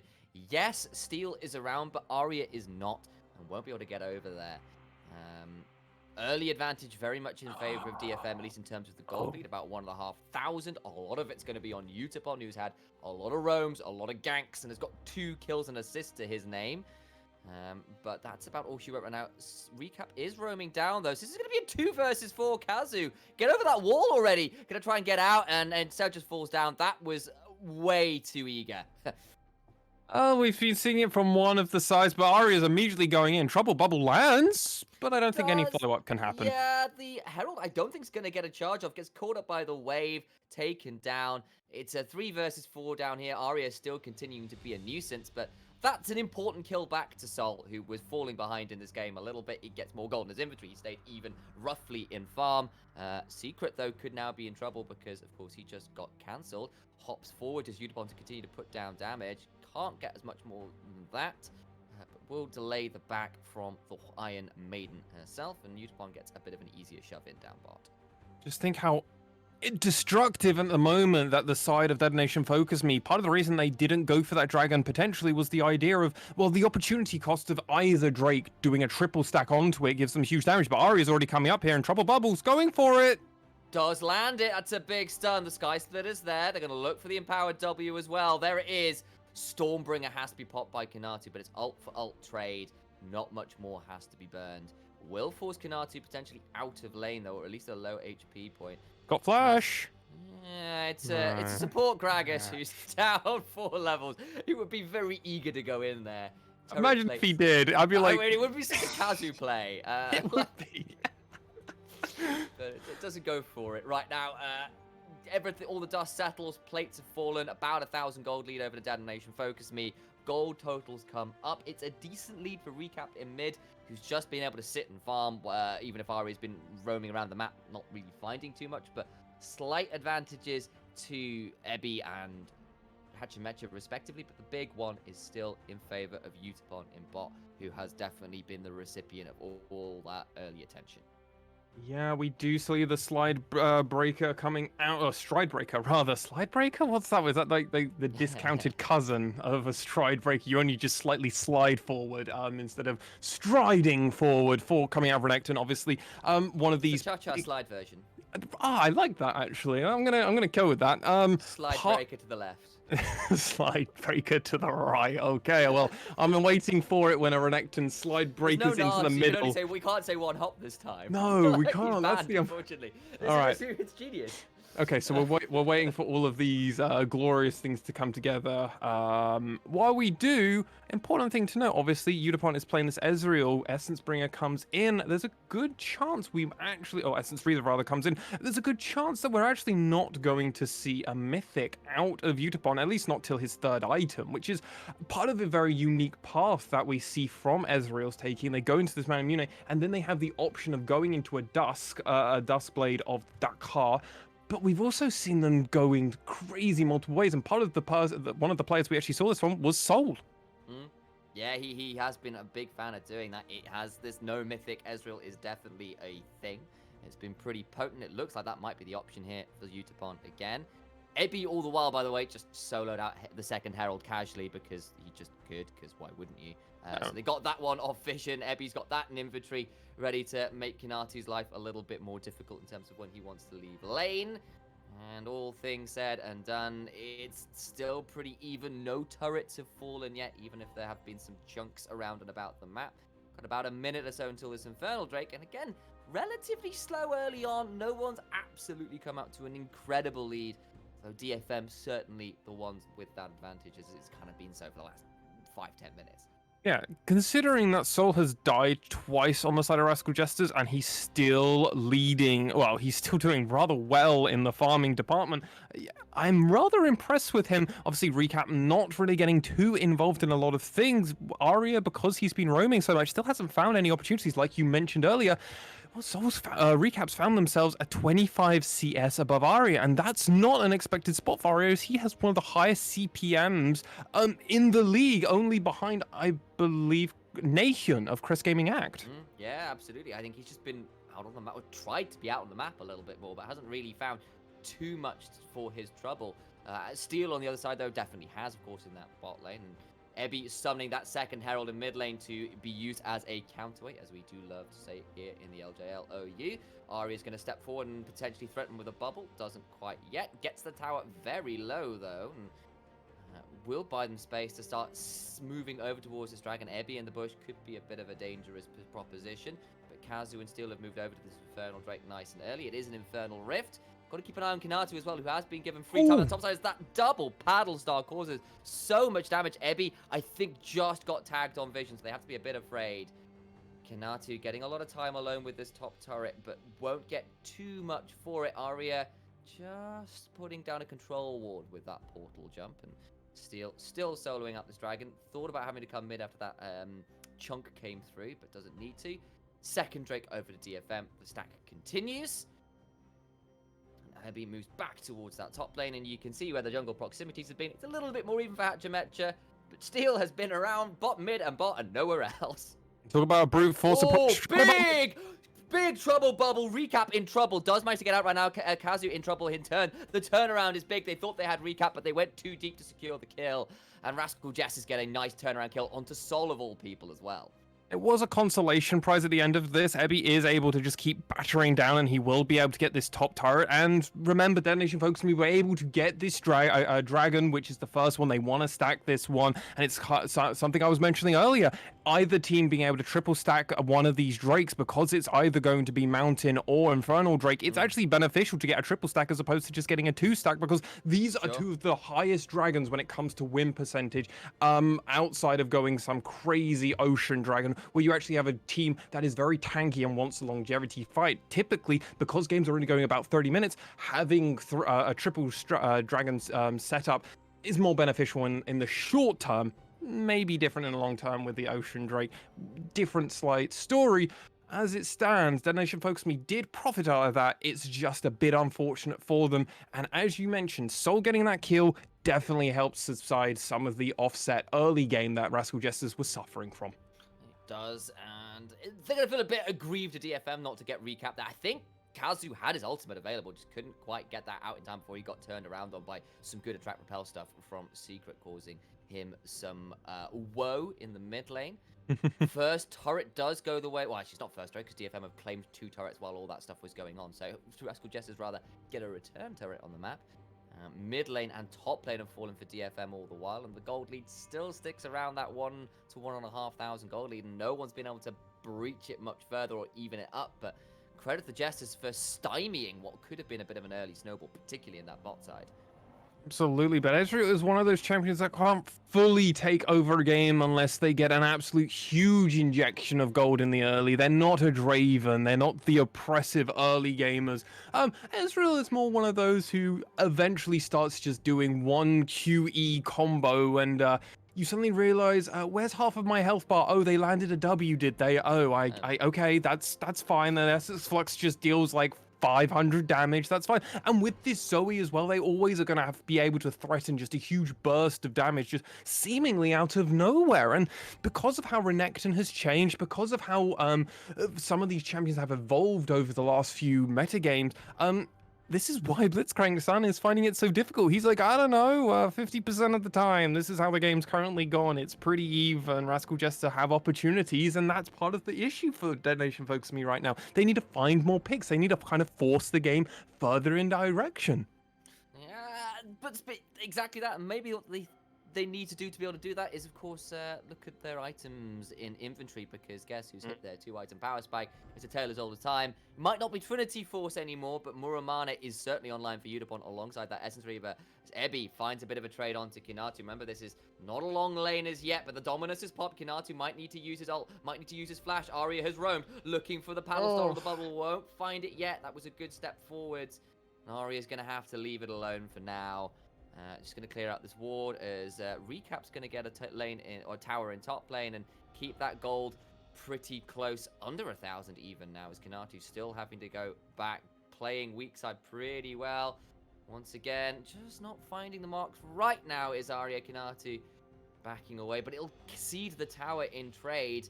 Yes, Steel is around, but Arya is not and won't be able to get over there. Early advantage very much in favor of DFM, at least in terms of the gold lead, about 1,500. A lot of it's going to be on Utapon, who's had a lot of roams, a lot of ganks, and has got 2 kills and assists to his name. But that's about all she wrote right now. Recap is roaming down, though. So this is going to be a 2 versus 4. Kazu, get over that wall already. Going to try and get out, and Cell just falls down. That was way too eager. Oh, we've been seeing it from one of the sides, but Arya's immediately going in. Trouble bubble lands, but I don't think any follow-up can happen. Yeah, the Herald, I don't think is going to get a charge off. Gets caught up by the wave, taken down. It's a 3 versus 4 down here. Arya still continuing to be a nuisance, but that's an important kill back to Sol, who was falling behind in this game a little bit. He gets more gold in his inventory. He stayed even roughly in farm. Secret, though, could now be in trouble because, of course, he just got cancelled. Hops forward as Utapon to continue to put down damage. Can't get as much more than that. But will delay the back from the Iron Maiden herself, and Utapon gets a bit of an easier shove in down bot. Just think how destructive at the moment that the side of Detonation FocusMe. Part of the reason they didn't go for that dragon potentially was the idea of, well, the opportunity cost of either Drake doing a triple stack onto it gives them huge damage, but Arya's already coming up here and Trouble Bubbles going for it. Does land it. That's a big stun. The Sky Splitter's there. They're going to look for the Empowered W as well. There it is. Stormbringer has to be popped by Kanatu, but it's ult for ult trade. Not much more has to be burned. Will force Kanatu potentially out of lane, though, or at least a low HP point. Got flash. Yeah, it's a support Gragas who's down 4 levels. He would be very eager to go in there. Imagine if he did. I'd be like... it would be such a Kazu play. It would be. But it doesn't go for it. Right now, everything, all the dust settles, plates have fallen, about 1,000 gold lead over the Detonation FocusMe. Gold totals come up. It's a decent lead for Recap in mid, who's just been able to sit and farm, even if Ari's been roaming around the map, not really finding too much, but slight advantages to Ebby and Hachimecha respectively, but the big one is still in favor of Utapon in bot, who has definitely been the recipient of all that early attention. Yeah, we do see the slide breaker coming out, or stride breaker rather. Slide breaker? What's that? Was that like the discounted cousin of a stride breaker? You only just slightly slide forward instead of striding forward for coming out of Renekton. Obviously, one of these. The cha-cha slide version. I like that actually. I'm gonna go with that. Slide breaker to the left. Slide breaker to the right. Okay, well, I'm waiting for it when a Renekton slide breakers into the middle. We can't say one hop this time. No, we can't. Banned, That's the unfortunately. All right. It's genius. Okay, so we're waiting for all of these glorious things to come together. While we do, important thing to note, obviously, Utapon is playing this Ezreal. Essence Bringer comes in. There's a good chance we actually... Oh, Essence Breather rather comes in. There's a good chance that we're actually not going to see a Mythic out of Utapon, at least not till his 3rd item, which is part of a very unique path that we see from Ezreal's taking. They go into this Man Immune, and then they have the option of going into a Duskblade of Dakar. But we've also seen them going crazy multiple ways, and part of one of the players we actually saw this from was Soul. Yeah, he has been a big fan of doing that. It has this no mythic Ezreal is definitely a thing. It's been pretty potent. It looks like that might be the option here for Utapon again. Ebby all the while, by the way, just soloed out the 2nd Herald casually because he just could, because why wouldn't you? So they got that one off Vision. Ebby's got that in inventory, ready to make Kanatu's life a little bit more difficult in terms of when he wants to leave lane. And all things said and done, it's still pretty even. No turrets have fallen yet, even if there have been some chunks around and about the map. Got about a minute or so until this Infernal Drake, and again, relatively slow early on. No one's absolutely come out to an incredible lead. So DFM certainly the ones with that advantage, as it's kind of been so for the last 5-10 minutes. Yeah, considering that Soul has died twice on the side of Rascal Jesters and he's still leading, well, he's still doing rather well in the farming department, I'm rather impressed with him. Obviously, Recap not really getting too involved in a lot of things. Arya, because he's been roaming so much, still hasn't found any opportunities like you mentioned earlier. Well, Recap's found themselves a 25 CS above Arya, and that's not an expected spot for Arya, as he has one of the highest CPMs in the league, only behind, I believe, Nation of Chris Gaming Act. Yeah, absolutely. I think he's just been out on the map, or tried to be out on the map a little bit more, but hasn't really found too much for his trouble. Steel on the other side, though, definitely has, of course, in that bot lane. And Ebby summoning that second Herald in mid lane to be used as a counterweight, as we do love to say here in the LJLOU. Arya's going to step forward and potentially threaten with a bubble. Doesn't quite yet. Gets the tower very low, though. And, will buy them space to start moving over towards this dragon. Ebby in the bush could be a bit of a dangerous proposition. But Kazu and Steel have moved over to this Infernal Drake nice and early. It is an Infernal Rift. Got to keep an eye on Kinatu as well, who has been given free time on the top side. That double paddle star causes so much damage. Ebby, I think, just got tagged on vision, so they have to be a bit afraid. Kinatu getting a lot of time alone with this top turret, but won't get too much for it. Arya just putting down a control ward with that portal jump, and Steel still soloing up this dragon. Thought about having to come mid after that chunk came through, but doesn't need to. Second Drake over to DFM. The stack continues. Ebby moves back towards that top lane, and you can see where the jungle proximities have been. It's a little bit more even for Hatchemetcha, but Steel has been around bot, mid, and bot, and nowhere else. Talk about a brute force approach. Big trouble bubble. Recap in trouble. Does manage to get out right now. Kazu in trouble in turn. The turnaround is big. They thought they had Recap, but they went too deep to secure the kill. And Rascal Jester is getting a nice turnaround kill onto Soul of all people as well. It was a consolation prize at the end of this. Ebby is able to just keep battering down, and he will be able to get this top turret. And remember, Detonation FocusMe were able to get this dragon, which is the first one. They want to stack this one, and it's something I was mentioning earlier. Either team being able to triple stack one of these drakes, because it's either going to be Mountain or Infernal Drake, it's actually beneficial to get a triple stack as opposed to just getting a 2-stack, because these are two of the highest dragons when it comes to win percentage, outside of going some crazy ocean dragon, where you actually have a team that is very tanky and wants a longevity fight. Typically, because games are only going about 30 minutes, having a triple dragon setup is more beneficial in the short term. Maybe different in the long term with the Ocean Drake. Different slight story. As it stands, Detonation FocusMe did profit out of that. It's just a bit unfortunate for them. And as you mentioned, Soul getting that kill definitely helps subside some of the offset early game that Rascal Jesters was suffering from. It does, and they're going to feel a bit aggrieved to DFM not to get Recap there. I think Kazu had his ultimate available, just couldn't quite get that out in time before he got turned around on by some good attract repel stuff from Secret, causing him some woe in the mid lane. First turret does go the way, well, actually it's not first turret, because DFM have claimed 2 turrets while all that stuff was going on, so Rascal Jesters rather get a return turret on the map. Mid lane and top lane have fallen for DFM all the while, and the gold lead still sticks around that 1 to 1,500 gold lead, and no one's been able to breach it much further or even it up, but credit the Jesters for stymieing what could have been a bit of an early snowball, particularly in that bot side. Absolutely, but Ezreal is one of those champions that can't fully take over a game unless they get an absolute huge injection of gold in the early. They're not a Draven, they're not the oppressive early gamers. Ezreal is more one of those who eventually starts just doing one QE combo, and you suddenly realize, where's half of my health bar? Oh, they landed a W, did they? Oh, okay, that's fine. The Essence Flux just deals like 500 damage, that's fine. And with this Zoe as well, they always are going to be able to threaten just a huge burst of damage, just seemingly out of nowhere. And because of how Renekton has changed, because of how some of these champions have evolved over the last few metagames, this is why Blitzcrank Sun is finding it so difficult. He's like, I don't know, 50% of the time, this is how the game's currently gone. It's pretty even. Rascal Jester have opportunities, and that's part of the issue for Detonation FocusMe right now. They need to find more picks. They need to kind of force the game further in direction. Yeah, but exactly that. And maybe what they need to do to be able to do that is, of course, look at their items in inventory, because guess who's hit their 2-item power spike? It's a tale as old as time. It might not be Trinity Force anymore, but Muramana is certainly online for Udapon alongside that Essence Reaver. As Ebby finds a bit of a trade onto Kinatu. Remember, this is not a long lane as yet, but the Dominus is popped. Kinatu might need to use his ult, might need to use his flash. Arya has roamed, looking for the paddle star on the bubble. Won't find it yet. That was a good step forwards. And Arya's going to have to leave it alone for now. Just going to clear out this ward as Recap's going to get a lane in, or tower in top lane, and keep that gold pretty close, under 1,000 even now, as Kinatu still having to go back, playing weak side pretty well. Once again, just not finding the marks right now is Arya. Kinatu backing away, but it'll cede the tower in trade.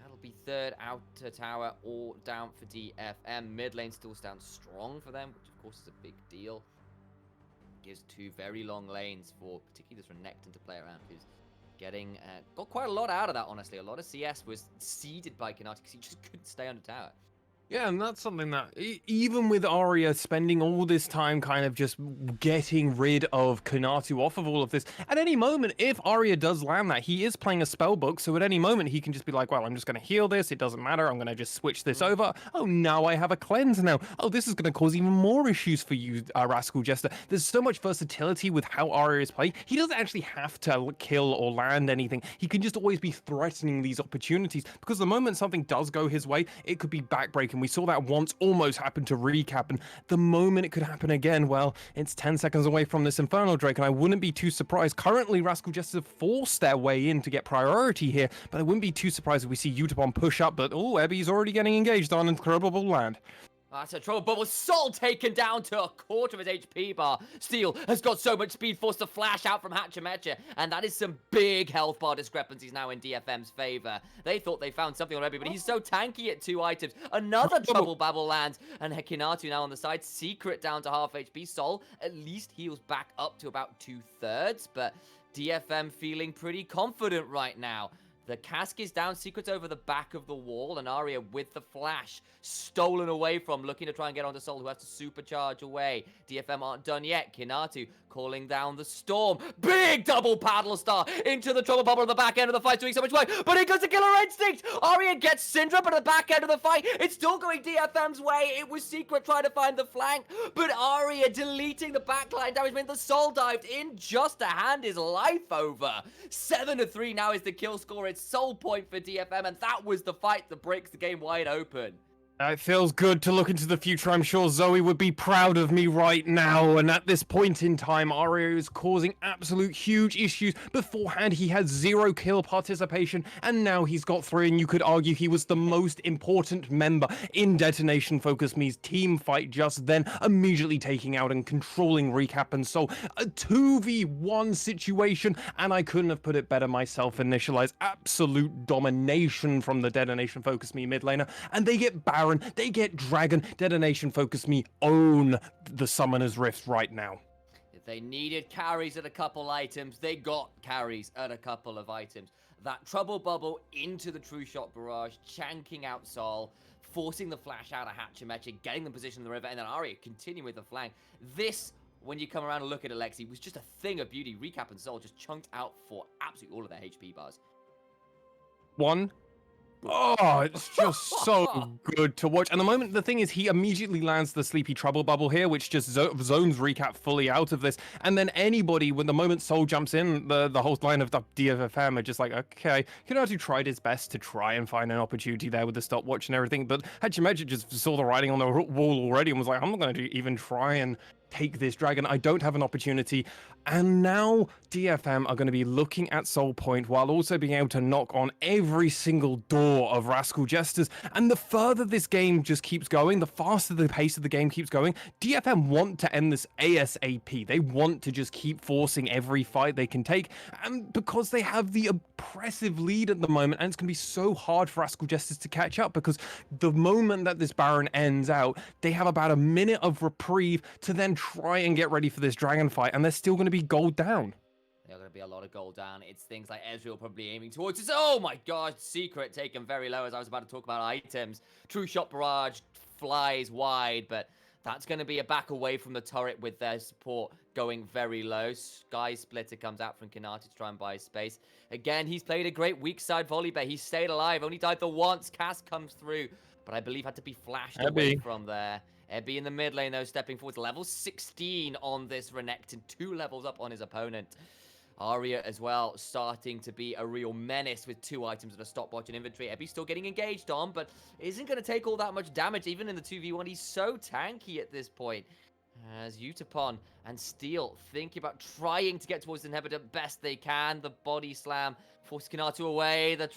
That'll be third outer tower all down for DFM. Mid lane still stands strong for them, which of course is a big deal. Gives 2 very long lanes for particularly this Renekton to play around, who's Getting got quite a lot out of that, honestly. A lot of CS was seeded by Kanata because he just couldn't stay under tower. Yeah, and that's something that even with Arya spending all this time kind of just getting rid of Konatu off of all of this, at any moment, if Arya does land that, he is playing a spell book, so at any moment he can just be like, well, I'm just going to heal this, it doesn't matter, I'm going to just switch this over. Oh, now I have a cleanse now. Oh, this is going to cause even more issues for you, Rascal Jester. There's so much versatility with how Arya is playing. He doesn't actually have to kill or land anything. He can just always be threatening these opportunities, because the moment something does go his way, it could be backbreaking. We saw that once almost happen to Recap, and the moment it could happen again, well, it's 10 seconds away from this Infernal Drake, and I wouldn't be too surprised. Currently, Rascal Jester forced their way in to get priority here, but I wouldn't be too surprised if we see Utapon push up, but oh, Ebby's already getting engaged on Incredible Land. That's a trouble bubble. Sol taken down to a quarter of his HP bar. Steel has got so much speed, forced to flash out from Hatchamecha, and that is some big health bar discrepancies now in DFM's favor. They thought they found something already, but he's so tanky at 2 items. Another trouble bubble lands, and Hekinatu now on the side. Secret down to half HP. Sol at least heals back up to about 2/3, but DFM feeling pretty confident right now. The cask is down, Secret's over the back of the wall, and Arya with the flash stolen away from, looking to try and get onto Sol, who has to supercharge away. DFM aren't done yet. Kinatu calling down the storm. Big double paddle star into the trouble bubble at the back end of the fight, doing so much work, but it goes to Killer Instinct. Arya gets Syndra, but at the back end of the fight, it's still going DFM's way. It was Secret trying to find the flank, but Arya deleting the backline damage meant the Sol dived in just to hand his life over. 7-3 now is the kill score. It's Sol point for DFM, and that was the fight that breaks the game wide open. It feels good to look into the future. I'm sure Zoe would be proud of me right now. And at this point in time, Arya is causing absolute huge issues. Beforehand, he had 0 kill participation, and now he's got 3. And you could argue he was the most important member in Detonation FocusMe's team fight just then, immediately taking out and controlling Recap and Sol. A 2v1 situation, and I couldn't have put it better myself. Initialize absolute domination from the Detonation FocusMe mid laner, and they get Baron. They get Dragon. Detonation FocusMe own the Summoner's Rift right now. If they needed carries at a couple items, they got carries at a couple of items. That trouble bubble into the True Shot barrage, chanking out Sol, forcing the flash out of Hatchamecha, getting them positioned in the river, and then Arya continuing with the flank. This, when you come around and look at Alexi, was just a thing of beauty. Recap and Sol just chunked out for absolutely all of their HP bars. Oh, it's just so good to watch. And the thing is, he immediately lands the Sleepy Trouble Bubble here, which just zones Recap fully out of this. And then anybody, when the moment Sol jumps in, the whole line of the DFM are just like, okay, Kinatu tried his best to try and find an opportunity there with the stopwatch and everything, but Hatchamecha just saw the writing on the wall already and was like, I'm not going to even try and take this dragon. I don't have an opportunity. And now DFM are going to be looking at Sol Point while also being able to knock on every single door of Rascal Jesters. And the further this game just keeps going, the faster the pace of the game keeps going, DFM want to end this ASAP. They want to just keep forcing every fight they can take. And because they have the oppressive lead at the moment, and it's going to be so hard for Rascal Jesters to catch up, because the moment that this Baron ends out, they have about a minute of reprieve to then try and get ready for this dragon fight, and they're still going to be gold down. There's going to be a lot of gold down. It's things like Ezreal probably aiming towards this. Oh my god, Secret taken very low as I was about to talk about items. True Shot Barrage flies wide, but that's going to be a back away from the turret with their support going very low. Sky Splitter comes out from Kinatu to try and buy space. Again, he's played a great weak side volley bet. He's stayed alive, only died the once. Cass comes through, but I believe had to be flashed away from there. Ebby in the mid lane, though, stepping forward. Level 16 on this Renekton, 2 levels up on his opponent. Arya as well, starting to be a real menace with 2 items and a stopwatch and inventory. Ebby still getting engaged on, but isn't going to take all that much damage, even in the 2v1. He's so tanky at this point. As Utapon and Steel thinking about trying to get towards the inhibitor best they can. The body slam forces Kinatu away. The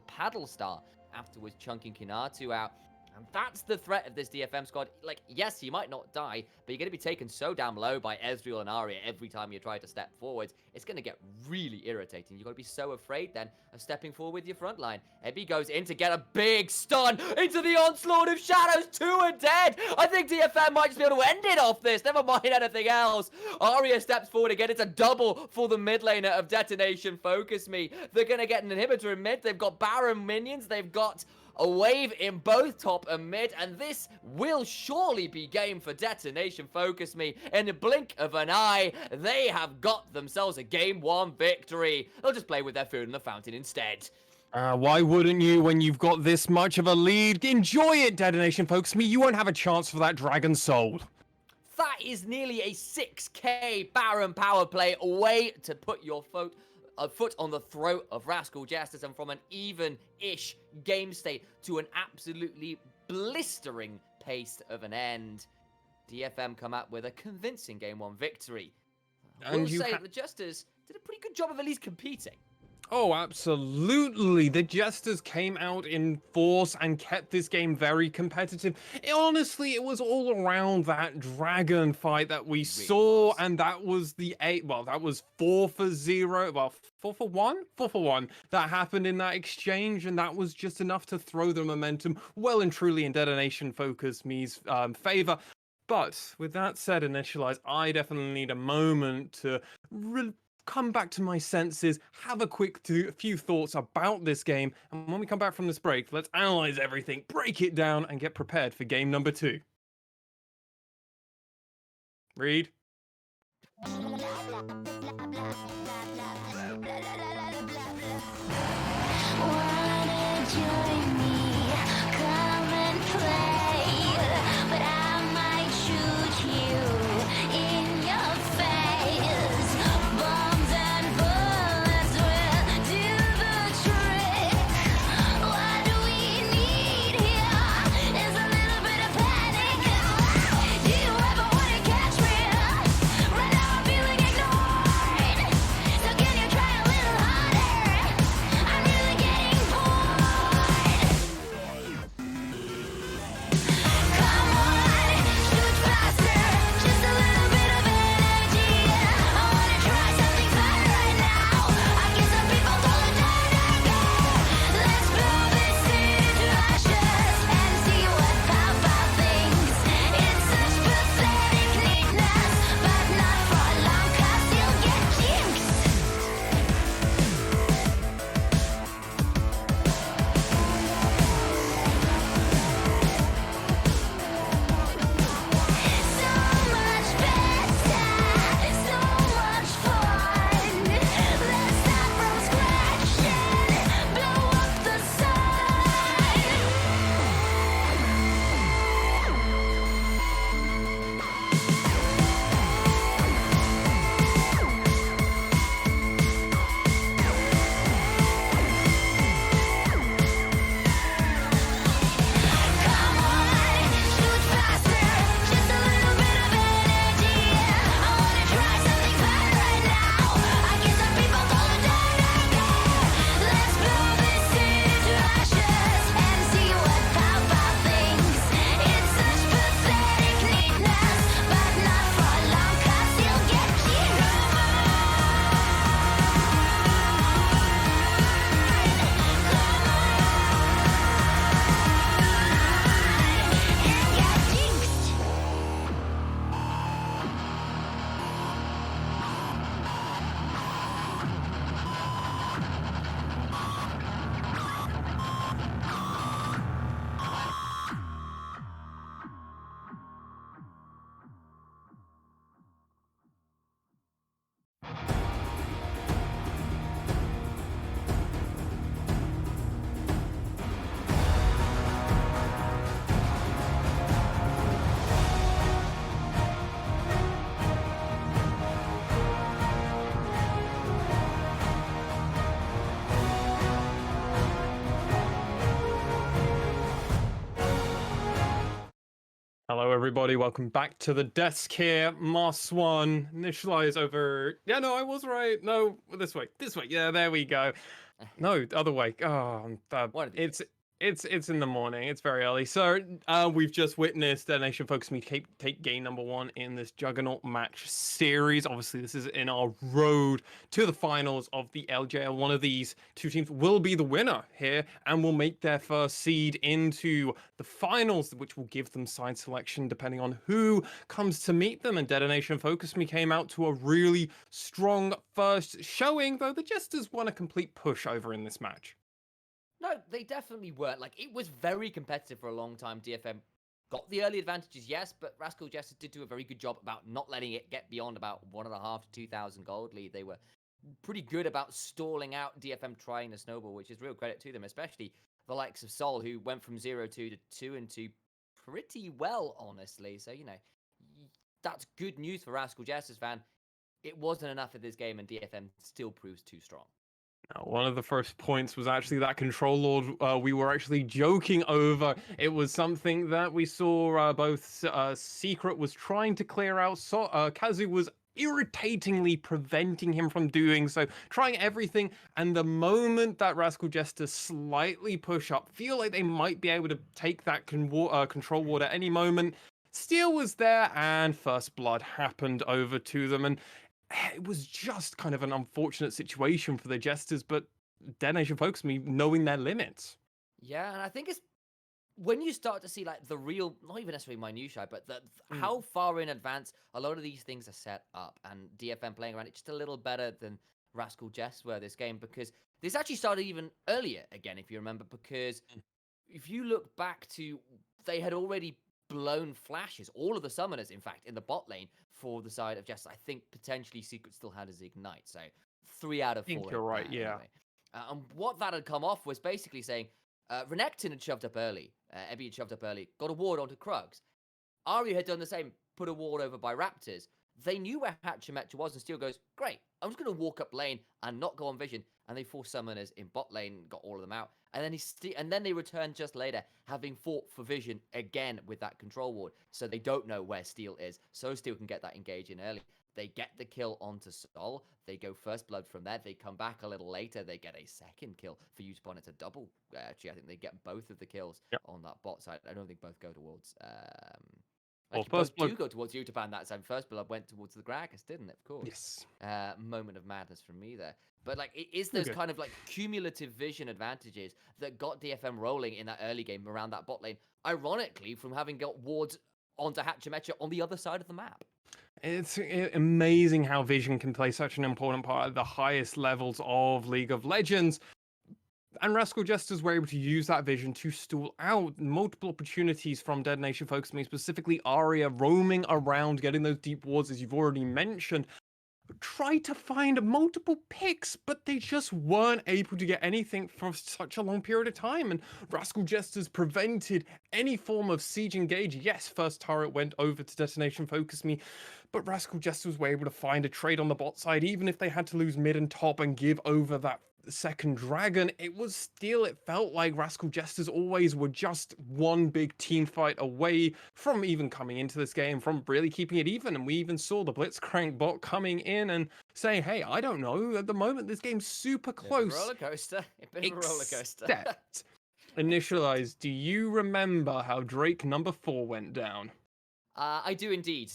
paddle star afterwards chunking Kinatu out. And that's the threat of this DFM squad. Like, yes, you might not die, but you're going to be taken so damn low by Ezreal and Arya every time you try to step forwards. It's going to get really irritating. You've got to be so afraid then of stepping forward with your front line. Ebby goes in to get a big stun into the onslaught of shadows. 2 are dead. I think DFM might just be able to end it off this. Never mind anything else. Arya steps forward again. It's a double for the mid laner of Detonation FocusMe. They're going to get an inhibitor in mid. They've got Baron minions. They've got a wave in both top and mid, and this will surely be game for Detonation FocusMe. In the blink of an eye, they have got themselves a Game 1 victory. They'll just play with their food in the fountain instead. Why wouldn't you when you've got this much of a lead? Enjoy it, Detonation FocusMe. You won't have a chance for that Dragon Soul. That is nearly a 6k Baron power play, a way to put your foot on the throat of Rascal Jester, and from an even-ish game state to an absolutely blistering pace of an end. DFM come out with a convincing Game 1 victory. I will say that the Jesters did a pretty good job of at least competing. Oh, absolutely. The Jesters came out in force and kept this game very competitive. Honestly, it was all around that dragon fight that we saw, and that was that was 4-0, well, 4-1? 4-1 that happened in that exchange, and that was just enough to throw the momentum well and truly in Detonation FocusMe's favor. But with that said, Initialize, I definitely need a moment to come back to my senses, have a few thoughts about this game, and when we come back from this break, let's analyze everything, break it down, and get prepared for game number 2. Reed? Hello, everybody. Welcome back to the desk here. Moss1, Initialize over. Yeah, no, I was right. No, this way. This way. Yeah, there we go. No, other way. Oh, What did it's It's in the morning. It's very early. So we've just witnessed Nation Focus Me take game number one in this Juggernaut match series. Obviously, this is in our road to the finals of the LJL. One of these two teams will be the winner here and will make their first seed into the finals, which will give them side selection depending on who comes to meet them. And Detonation Focus Me came out to a really strong first showing, though the Jesters won a complete pushover in this match. No, they definitely weren't. Like, it was very competitive for a long time. DFM got the early advantages, yes, but Rascal Jester did do a very good job about not letting it get beyond about 1.5 to 2,000 gold lead. They were pretty good about stalling out DFM trying to snowball, which is real credit to them, especially the likes of Sol, who went from 0-2 to 2-2 pretty well, honestly. So, that's good news for Rascal Jester's fan. It wasn't enough of this game, and DFM still proves too strong. One of the first points was actually that control lord we were actually joking over. It was something that we saw both Secret was trying to clear out, so Kazu was irritatingly preventing him from doing so, trying everything, and the moment that Rascal Jester slightly push up, feel like they might be able to take that control ward at any moment, Steel was there and first blood happened over to them, and it was just kind of an unfortunate situation for the Jesters, but Detonation Focus Me knowing their limits. Yeah, and I think it's when you start to see like the real, not even necessarily minutiae, but how far in advance a lot of these things are set up, and DFM playing around it just a little better than Rascal Jess were this game, because this actually started even earlier again, if you remember, because if you look back to, they had already blown flashes, all of the summoners, in fact, in the bot lane for the side of Jess. I think potentially Secret still had his Ignite, so 3 out of I think 4 you're hit right, that yeah. anyway. And what that had come off was basically saying, Renekton had shoved up early, Ebby had shoved up early, got a ward onto Krugs. Arya had done the same, put a ward over by Raptors. They knew where Hatchemetcha was, and Steel goes, great, I'm just going to walk up lane and not go on vision. And they forced summoners in bot lane, got all of them out. And then they returned just later, having fought for vision again with that control ward. So they don't know where Steel is, so Steel can get that engage in early. They get the kill onto Sol. They go first blood from there. They come back a little later. They get a second kill for Utapon. It's a double. Actually, I think they get both of the kills Yep. on that bot side. I don't think both go towards Well, actually, first both blood. do go towards Utaphan that time. First blood went towards the Gragas, didn't it? Of course. Yes. Moment of madness from me there. But like, it is You're those good. kind of like cumulative vision advantages that got DFM rolling in that early game around that bot lane. Ironically, from having got wards onto Hatchemetcha on the other side of the map. It's amazing how vision can play such an important part at the highest levels of League of Legends. And Rascal Jesters were able to use that vision to stall out multiple opportunities from Detonation Focus Me, specifically Arya roaming around, getting those deep wards, as you've already mentioned. Tried to find multiple picks, but they just weren't able to get anything for such a long period of time. And Rascal Jesters prevented any form of siege engage. Yes, first turret went over to Detonation Focus Me, but Rascal Jesters were able to find a trade on the bot side, even if they had to lose mid and top and give over that second dragon. It felt like Rascal Jesters always were just one big team fight away from even coming into this game, from really keeping it even. And we even saw the Blitzcrank bot coming in and saying, hey, I don't know, at the moment this game's super close. Roller coaster. Bit of a roller coaster. Except, Initialize, do you remember how Drake number 4 went down? I do indeed.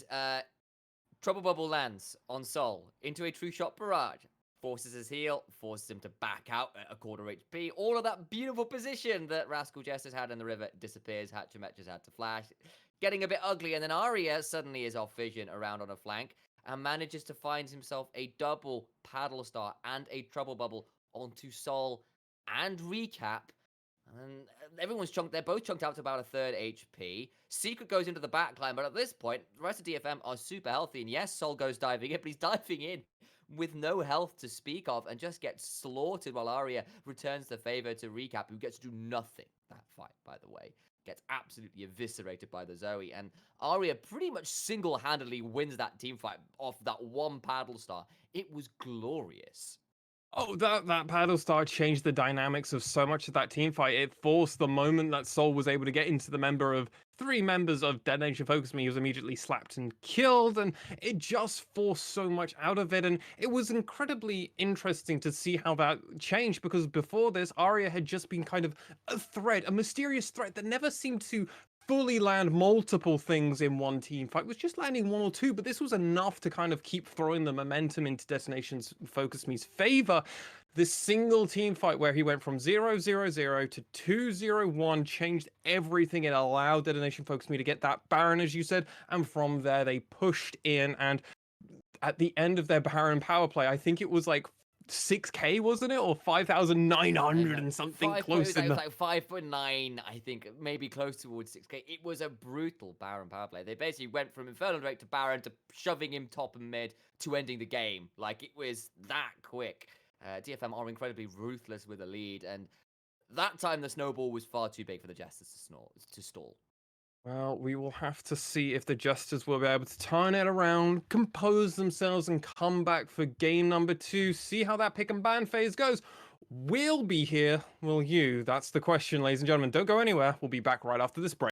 Trouble Bubble lands on Sol into a True Shot barrage. Forces his heal, forces him to back out at a quarter HP. All of that beautiful position that Rascal Jester's had in the river disappears. Hatchemetcha's had to flash. Getting a bit ugly, and then Arya suddenly is off vision around on a flank and manages to find himself a double Paddle Star and a Trouble Bubble onto Sol and Recap. And everyone's chunked, they're both chunked out to about a third HP. Secret goes into the backline, but at this point, the rest of DFM are super healthy. And yes, Sol goes diving in, but he's diving in with no health to speak of and just gets slaughtered while Arya returns the favor to Recap, who gets to do nothing that fight, by the way. Gets absolutely eviscerated by the Zoe. And Arya pretty much single-handedly wins that team fight off that one Paddle Star. It was glorious. Oh, that paddle star changed the dynamics of so much of that team fight. It forced the moment that Soul was able to get into the member of three members of DetonatioN FocusMe, he was immediately slapped and killed, and it just forced so much out of it. And it was incredibly interesting to see how that changed, because before this, Arya had just been kind of a threat, a mysterious threat that never seemed to fully land multiple things in one team fight. It was just landing one or two, but this was enough to kind of keep throwing the momentum into Detonation's FocusMe's favor. This single team fight where he went from 0-0-0 to 2-0-1 changed everything. It allowed DetonatioN FocusMe to get that Baron, as you said, and from there they pushed in. And at the end of their Baron power play, I think it was like 6K, wasn't it, or 5,900 and something close in it was the. like 5.9, I think, maybe close towards 6K. It was a brutal Baron power play. They basically went from Infernal Drake to Baron to shoving him top and mid to ending the game. Like, it was that quick. DFM are incredibly ruthless with a lead, and that time the snowball was far too big for the Jesters to stall. Well, we will have to see if the Jesters will be able to turn it around, compose themselves, and come back for game number 2. See how that pick and ban phase goes. We'll be here, will you? That's the question, ladies and gentlemen. Don't go anywhere. We'll be back right after this break.